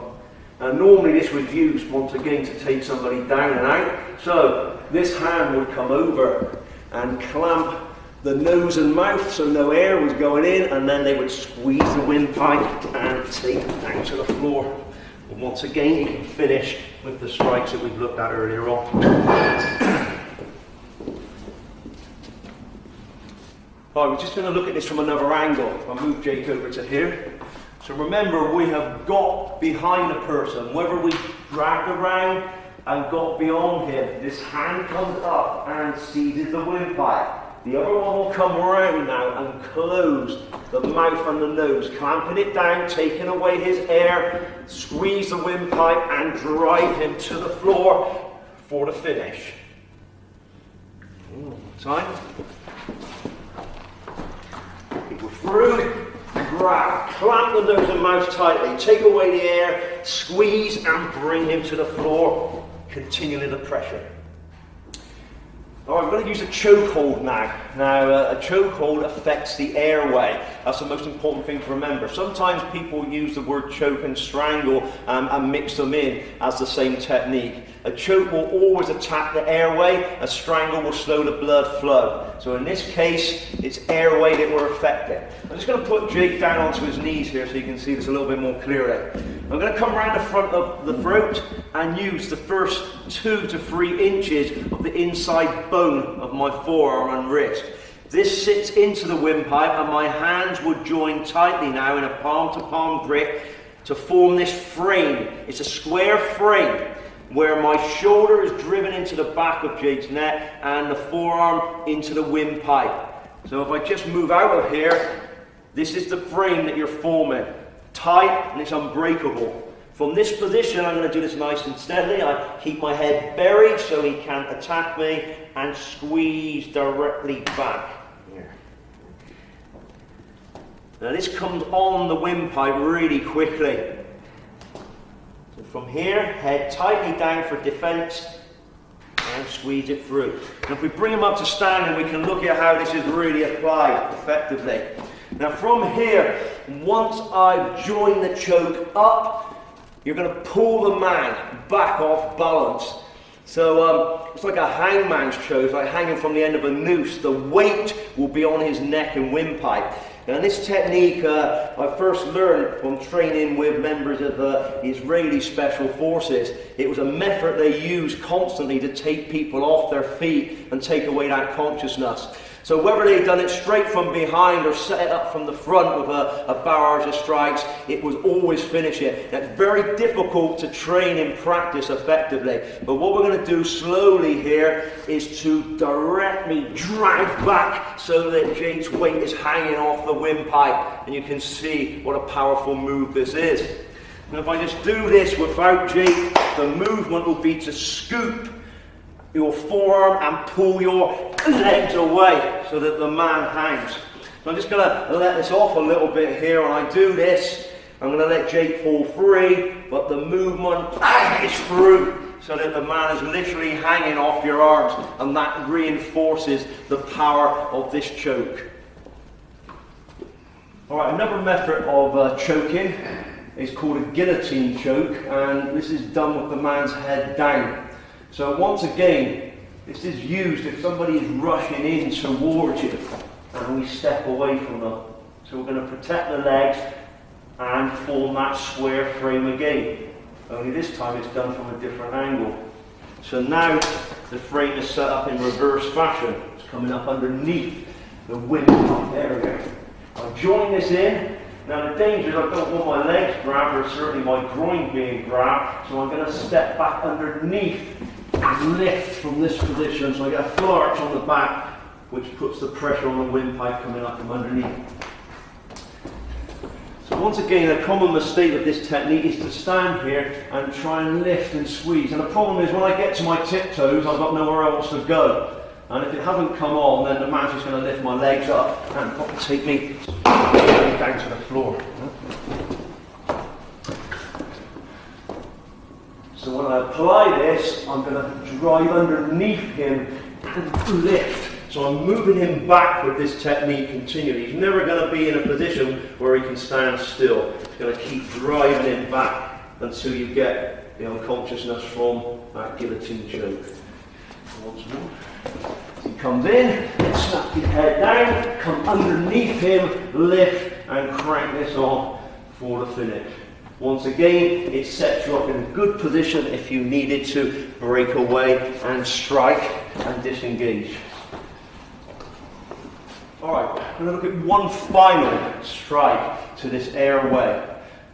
And normally this was used once again to take somebody down and out. So this hand would come over and clamp the nose and mouth so no air was going in, and then they would squeeze the windpipe and take it down to the floor. And once again you can finish with the strikes that we've looked at earlier on. Alright, we're just going to look at this from another angle. I'll move Jake over to here. So remember, we have got behind the person. Whether we dragged around and got beyond him, this hand comes up and seizes the windpipe. The other one will come around now and close the mouth and the nose, clamping it down, taking away his air, squeeze the windpipe and drive him to the floor for the finish. Time. Go through, grab, clamp the nose and mouth tightly, take away the air, squeeze and bring him to the floor, continuing the pressure. Alright, I'm going to use a choke hold now. Now, a chokehold affects the airway. That's the most important thing to remember. Sometimes people use the word choke and strangle and mix them in as the same technique. A choke will always attack the airway, a strangle will slow the blood flow. So in this case, it's airway that we're affecting. I'm just going to put Jake down onto his knees here so you can see this a little bit more clearly. I'm going to come around the front of the throat and use the first 2 to 3 inches of the inside bone of my forearm and wrist. This sits into the windpipe and my hands would join tightly now in a palm-to-palm grip to form this frame. It's a square frame where my shoulder is driven into the back of Jake's neck and the forearm into the windpipe. So if I just move out of here, this is the frame that you're forming. Tight and it's unbreakable. From this position, I'm going to do this nice and steadily. I keep my head buried so he can't attack me and squeeze directly back. Here. Now this comes on the windpipe really quickly. So from here, head tightly down for defense and squeeze it through. And if we bring him up to standing, we can look at how this is really applied effectively. Now from here, once I've joined the choke up, you're going to pull the man back off balance. So it's like a hangman's choke, it's like hanging from the end of a noose. The weight will be on his neck and windpipe. Now this technique I first learned from training with members of the Israeli Special Forces. It was a method they used constantly to take people off their feet and take away that consciousness. So whether they'd done it straight from behind or set it up from the front with a barrage of strikes, it was always finish it. That's very difficult to train in practice effectively. But what we're going to do slowly here is to directly drag back so that Jake's weight is hanging off the windpipe. And you can see what a powerful move this is. And if I just do this without Jake, the movement will be to scoop your forearm and pull your legs away so that the man hangs. So I'm just going to let this off a little bit here. When I do this, I'm going to let Jake fall free, but the movement is through so that the man is literally hanging off your arms, and that reinforces the power of this choke. Alright, another method of choking is called a guillotine choke, and this is done with the man's head down. So once again, this is used if somebody is rushing in towards you and we step away from them. So we're going to protect the legs and form that square frame again. Only this time it's done from a different angle. So now the frame is set up in reverse fashion. It's coming up underneath the windpipe area. I'll join this in. Now the danger is I don't want my legs grabbed or certainly my groin being grabbed, so I'm going to step back underneath and lift from this position so I get a full arch on the back, which puts the pressure on the windpipe coming up from underneath. So once again, a common mistake of this technique is to stand here and try and lift and squeeze. And the problem is when I get to my tiptoes, I've got nowhere else to go. And if it hasn't come on, then the man's just going to lift my legs up and probably take me down to the floor. So when I apply this, I'm going to drive underneath him and lift. So I'm moving him back with this technique continually. He's never going to be in a position where he can stand still. He's going to keep driving him back until you get the unconsciousness from that guillotine choke. Once more. He comes in, snap his head down, come underneath him, lift and crank this on for the finish. Once again, it sets you up in a good position if you needed to break away and strike and disengage. Alright, we're going to look at one final strike to this airway.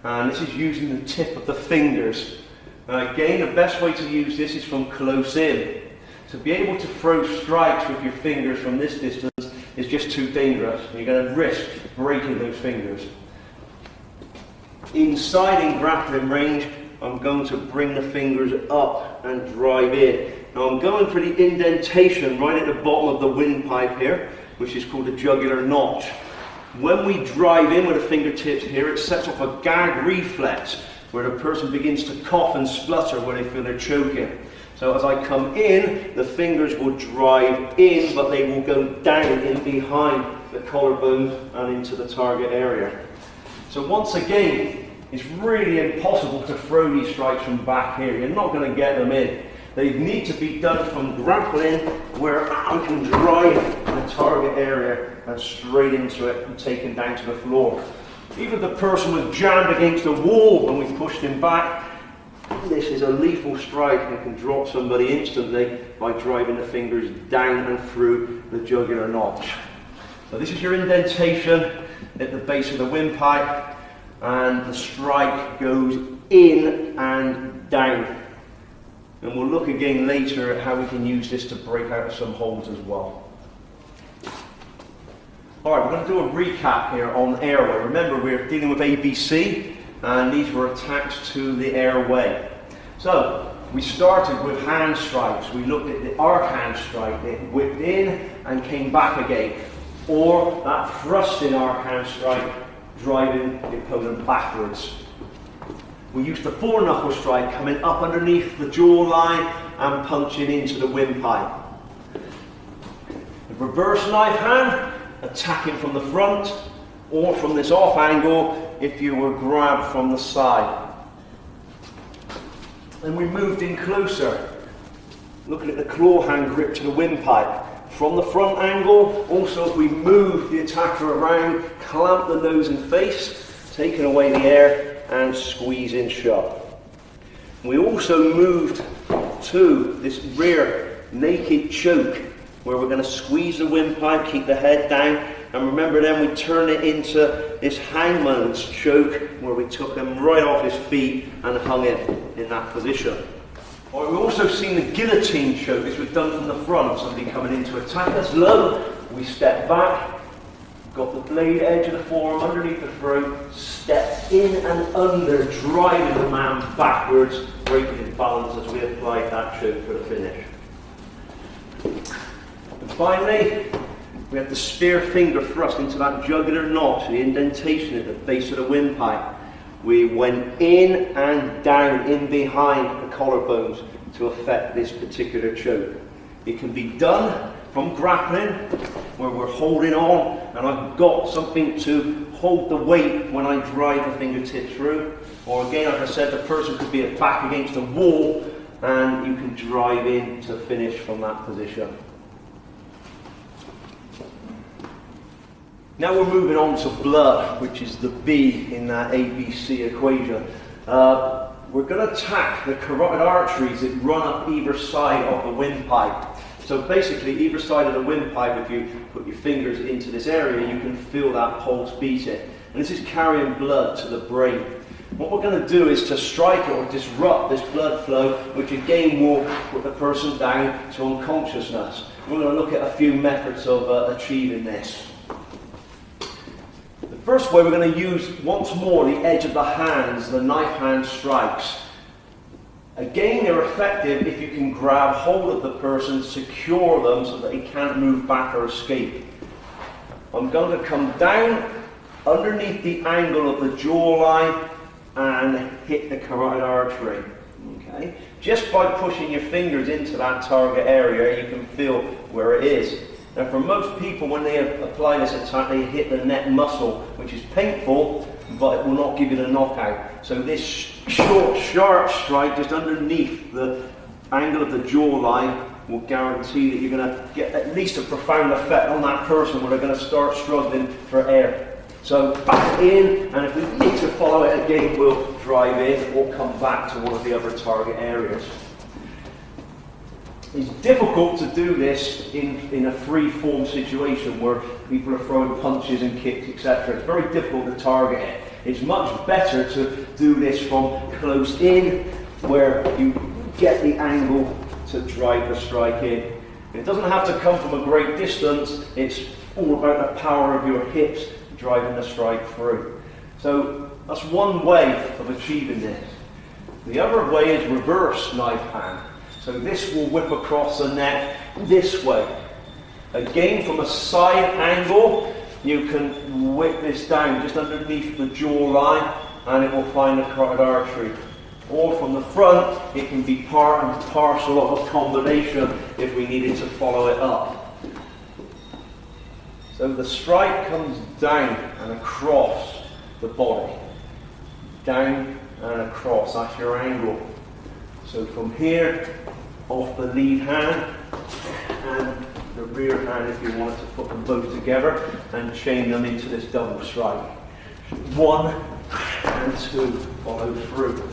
And this is using the tip of the fingers. Again, the best way to use this is from close in. To be able to throw strikes with your fingers from this distance is just too dangerous. You're going to risk breaking those fingers. Inside in grappling range, I'm going to bring the fingers up and drive in. Now I'm going for the indentation right at the bottom of the windpipe here, which is called the jugular notch. When we drive in with the fingertips here, it sets off a gag reflex where the person begins to cough and splutter when they feel they're choking. So as I come in, the fingers will drive in, but they will go down in behind the collarbone and into the target area. So once again, it's really impossible to throw these strikes from back here. You're not going to get them in. They need to be done from grappling, where I can drive the target area and straight into it and taken down to the floor. Even the person was jammed against the wall when we pushed him back. This is a lethal strike and can drop somebody instantly by driving the fingers down and through the jugular notch. So this is your indentation at the base of the windpipe, and the strike goes in and down. And we'll look again later at how we can use this to break out of some holes as well. Alright, we're going to do a recap here on airway. Remember, we're dealing with ABC, and these were attached to the airway. So, we started with hand strikes. We looked at the arc hand strike. It whipped in and came back again. Or that thrusting arc hand strike, driving the opponent backwards. We used the four-knuckle strike, coming up underneath the jawline and punching into the windpipe. The reverse knife hand, attacking from the front or from this off angle if you were grabbed from the side. And we moved in closer, looking at the claw hand grip to the windpipe. From the front angle, also if we move the attacker around, clamp the nose and face, taking away the air and squeeze in shut. We also moved to this rear naked choke, where we're going to squeeze the windpipe, keep the head down, and remember then we turn it into this hangman's choke, where we took him right off his feet and hung him in that position. Or we've also seen the guillotine choke. This was done from the front, somebody coming in to attack us low, we step back, got the blade edge of the forearm underneath the throat, step in and under, driving the man backwards, breaking his balance as we applied that choke for the finish. And finally, we had the spear finger thrust into that jugular notch, the indentation at the base of the windpipe. We went in and down in behind the collarbones to affect this particular choke. It can be done from grappling, where we're holding on and I've got something to hold the weight when I drive the fingertip through. Or again, as I said, the person could be back against a wall and you can drive in to finish from that position. Now we're moving on to blood, which is the B in that ABC equation. We're going to attack the carotid arteries that run up either side of the windpipe. So basically, either side of the windpipe, if you put your fingers into this area, you can feel that pulse beating. And this is carrying blood to the brain. What we're going to do is to strike it or disrupt this blood flow, which again will put the person down to unconsciousness. We're going to look at a few methods of achieving this. The first way, we're going to use once more the edge of the hands, the knife hand strikes. Again, they're effective if you can grab hold of the person, secure them so that they can't move back or escape. I'm going to come down underneath the angle of the jawline and hit the carotid artery. Okay? Just by pushing your fingers into that target area, you can feel where it is. Now, for most people, when they apply this attack, they hit the neck muscle, which is painful, but it will not give you the knockout. So this short, sharp strike just underneath the angle of the jawline will guarantee that you're going to get at least a profound effect on that person where they're going to start struggling for air. So back in, and if we need to follow it again, we'll drive in or come back to one of the other target areas. It's difficult to do this in a free-form situation where people are throwing punches and kicks, etc. It's very difficult to target it. It's much better to do this from close in, where you get the angle to drive the strike in. It doesn't have to come from a great distance. It's all about the power of your hips driving the strike through. So that's one way of achieving this. The other way is reverse knife hand. So this will whip across the neck this way. Again, from a side angle, you can whip this down just underneath the jawline and it will find the carotid artery. or from the front, it can be part and parcel of a combination if we needed to follow it up. So the strike comes down and across the body. Down and across, that's your angle. So from here, off the lead hand, and the rear hand if you wanted to put them both together and chain them into this double strike. 1 and 2 follow through.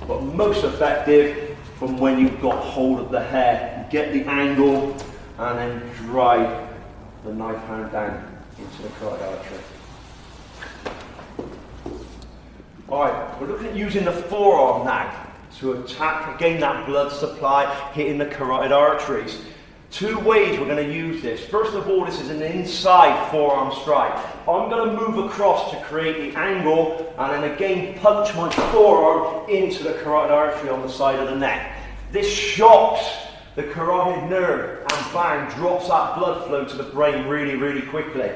But most effective from when you've got hold of the head. Get the angle and then drive the knife hand down into the carotid artery. Alright, we're looking at using the forearm now to attack, again, that blood supply hitting the carotid arteries. 2 ways we're going to use this. First of all, this is an inside forearm strike. I'm going to move across to create the angle and then again punch my forearm into the carotid artery on the side of the neck. This shocks the carotid nerve and bang, drops that blood flow to the brain really, really quickly.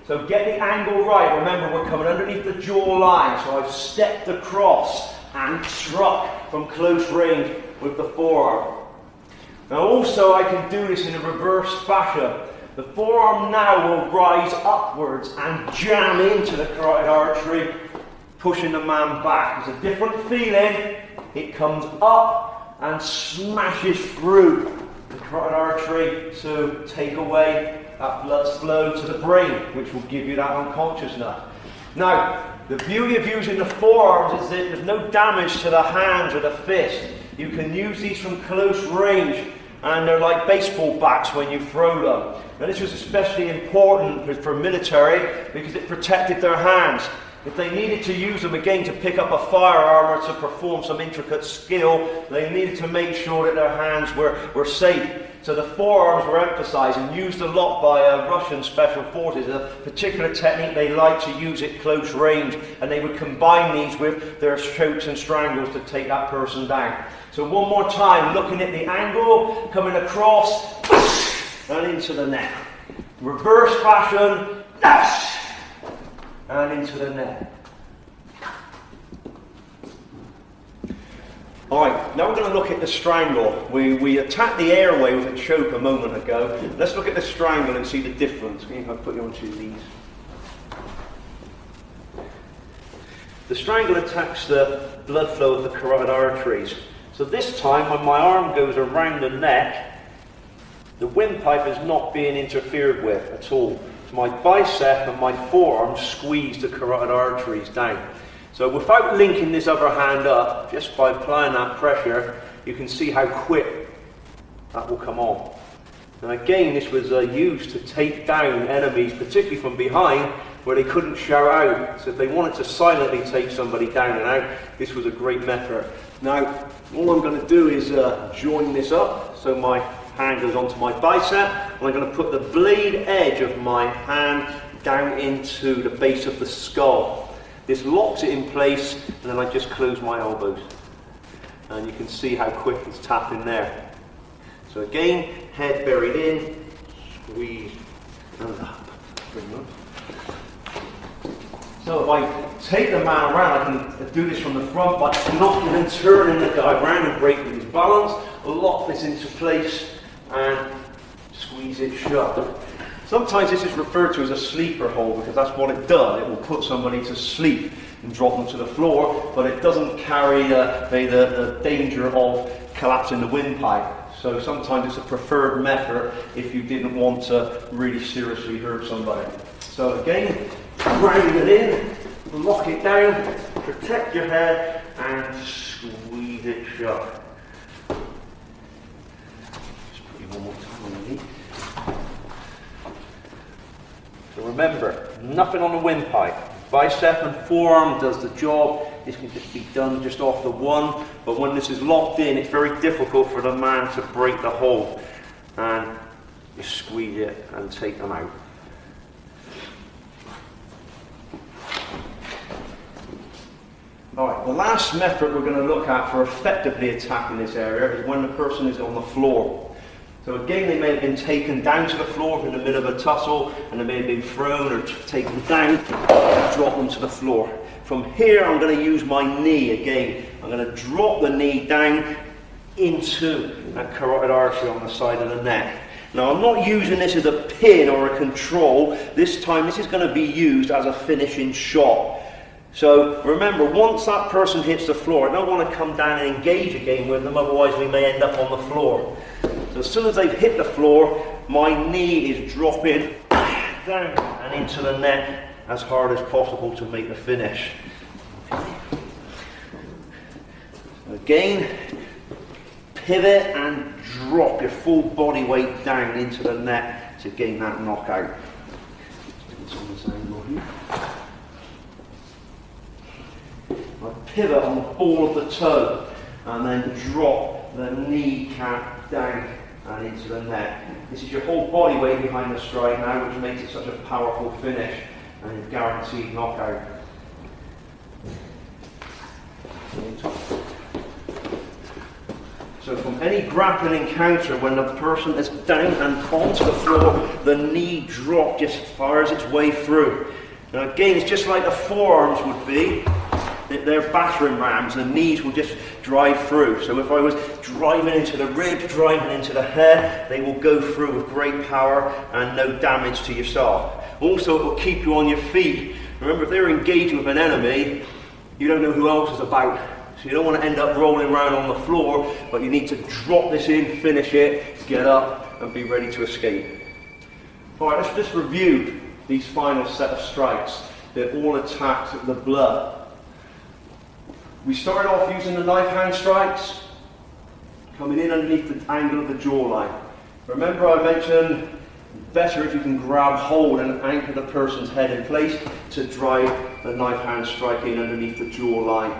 So get the angle right. Remember, we're coming underneath the jaw line, so I've stepped across and struck from close range with the forearm. Now also I can do this in a reverse fashion. The forearm now will rise upwards and jam into the carotid artery, pushing the man back. It's a different feeling. It comes up and smashes through the carotid artery to take away that blood flow to the brain, which will give you that unconsciousness. Now, the beauty of using the forearms is that there's no damage to the hands or the fist. You can use these from close range, and they're like baseball bats when you throw them. Now this was especially important for military because it protected their hands. If they needed to use them again to pick up a firearm or to perform some intricate skill, they needed to make sure that their hands were safe. So the forearms were emphasized and used a lot by Russian special forces. A particular technique they like to use at close range, and they would combine these with their chokes and strangles to take that person down. So one more time, looking at the angle, coming across and into the neck. Reverse fashion, and into the neck. Alright, now we're going to look at the strangle. We attacked the airway with a choke a moment ago. Let's look at the strangle and see the difference. If I put you onto these. The strangle attacks the blood flow of the carotid arteries. So this time, when my arm goes around the neck, the windpipe is not being interfered with at all. My bicep and my forearm squeeze the carotid arteries down. So without linking this other hand up, just by applying that pressure, you can see how quick that will come on. And again, this was used to take down enemies, particularly from behind, where they couldn't shout out. So if they wanted to silently take somebody down and out, this was a great method. Now, all I'm going to do is join this up, so my hand goes onto my bicep, and I'm going to put the blade edge of my hand down into the base of the skull. This locks it in place, and then I just close my elbows. And you can see how quick it's tapping there. So again, head buried in, squeeze, and up. So if I take the man around, I can do this from the front by knocking and turning the guy around and breaking his balance, lock this into place, and squeeze it shut. Sometimes this is referred to as a sleeper hold because that's what it does. It will put somebody to sleep and drop them to the floor, but it doesn't carry the danger of collapsing the windpipe. So sometimes it's a preferred method if you didn't want to really seriously hurt somebody. So again, ground it in, lock it down, protect your head, and squeeze it shut. Just put you one more time on the knee. So remember, nothing on the windpipe. Bicep and forearm does the job. This can just be done just off the one, but when this is locked in, it's very difficult for the man to break the hold. And you squeeze it and take them out. Alright, the last method we're going to look at for effectively attacking this area is when the person is on the floor. So again, they may have been taken down to the floor in the middle of a tussle, and they may have been thrown or taken down. drop them to the floor. From here, I'm going to use my knee again. I'm going to drop the knee down into that carotid artery on the side of the neck. Now, I'm not using this as a pin or a control. This time, this is going to be used as a finishing shot. So remember, once that person hits the floor, I don't want to come down and engage again with them, otherwise we may end up on the floor. So as soon as they've hit the floor, my knee is dropping down and into the neck as hard as possible to make the finish. Again, pivot and drop your full body weight down into the neck to gain that knockout. I pivot on the ball of the toe and then drop the kneecap down and into the neck. This is your whole body weight behind the strike now, which makes it such a powerful finish and a guaranteed knockout. So from any grappling encounter, when the person is down and onto the floor, the knee drop just fires its way through. Now again, it's just like the forearms would be. They're battering rams, the knees will just drive through. So if I was driving into the ribs, driving into the head, they will go through with great power and no damage to yourself. Also, it will keep you on your feet. Remember, if they're engaging with an enemy, you don't know who else is about. So you don't want to end up rolling around on the floor, but you need to drop this in, finish it, get up, and be ready to escape. Alright, let's just review these final set of strikes that all attacked the blood. We started off using the knife hand strikes, coming in underneath the angle of the jawline. Remember, I mentioned better if you can grab hold and anchor the person's head in place to drive the knife hand strike in underneath the jawline.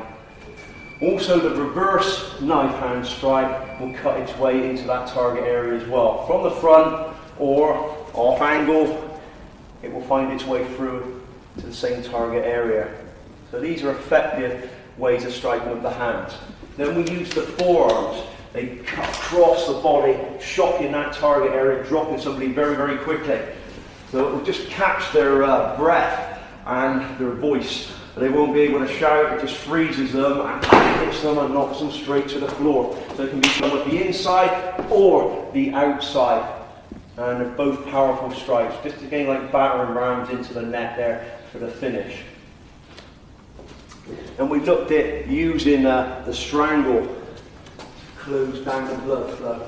Also, the reverse knife hand strike will cut its way into that target area as well. From the front or off angle, it will find its way through to the same target area. So these are effective ways of striking with the hands. Then we use the forearms. They cut across the body, shocking that target area, dropping somebody very, very quickly. So it will just catch their breath and their voice. They won't be able to shout, it just freezes them and hits them and knocks them straight to the floor. So it can be done with the inside or the outside. And they're both powerful strikes, just again like battering rams into the net there for the finish. And we looked at using the strangle to close down the blood flow.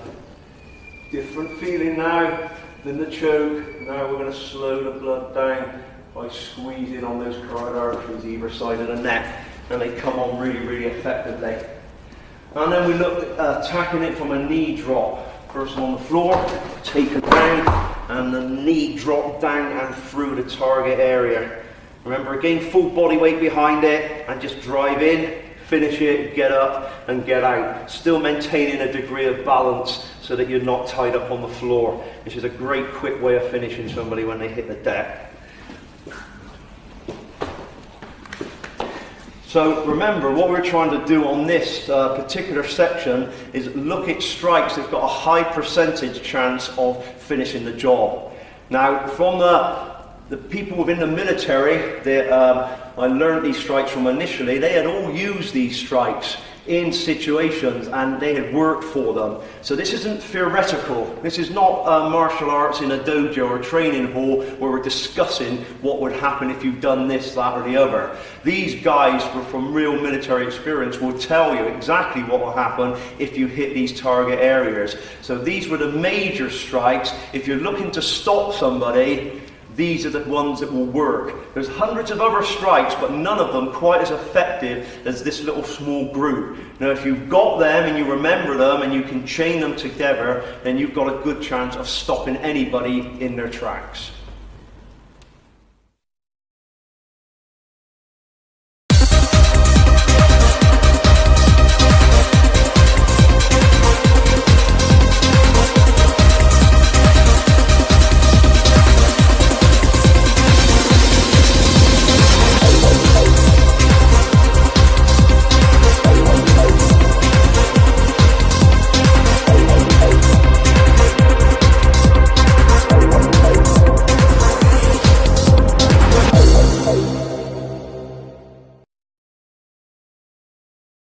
Different feeling now than the choke. Now we're going to slow the blood down by squeezing on those carotid arteries either side of the neck, and they come on really, really effectively. And then we looked at attacking it from a knee drop. Person on the floor, taken down, and the knee drop down and through the target area. Remember, again, full body weight behind it, and just drive in, finish it, get up, and get out. Still maintaining a degree of balance so that you're not tied up on the floor. This is a great quick way of finishing somebody when they hit the deck. So remember, what we're trying to do on this particular section is look at strikes that've got a high percentage chance of finishing the job. Now, from the people within the military that I learned these strikes from initially, they had all used these strikes in situations and they had worked for them. So this isn't theoretical. This is not martial arts in a dojo or a training hall where we're discussing what would happen if you've done this, that or the other. These guys from real military experience will tell you exactly what will happen if you hit these target areas. So these were the major strikes. If you're looking to stop somebody, these are the ones that will work. There's hundreds of other strikes, but none of them quite as effective as this little small group. Now, if you've got them and you remember them and you can chain them together, then you've got a good chance of stopping anybody in their tracks.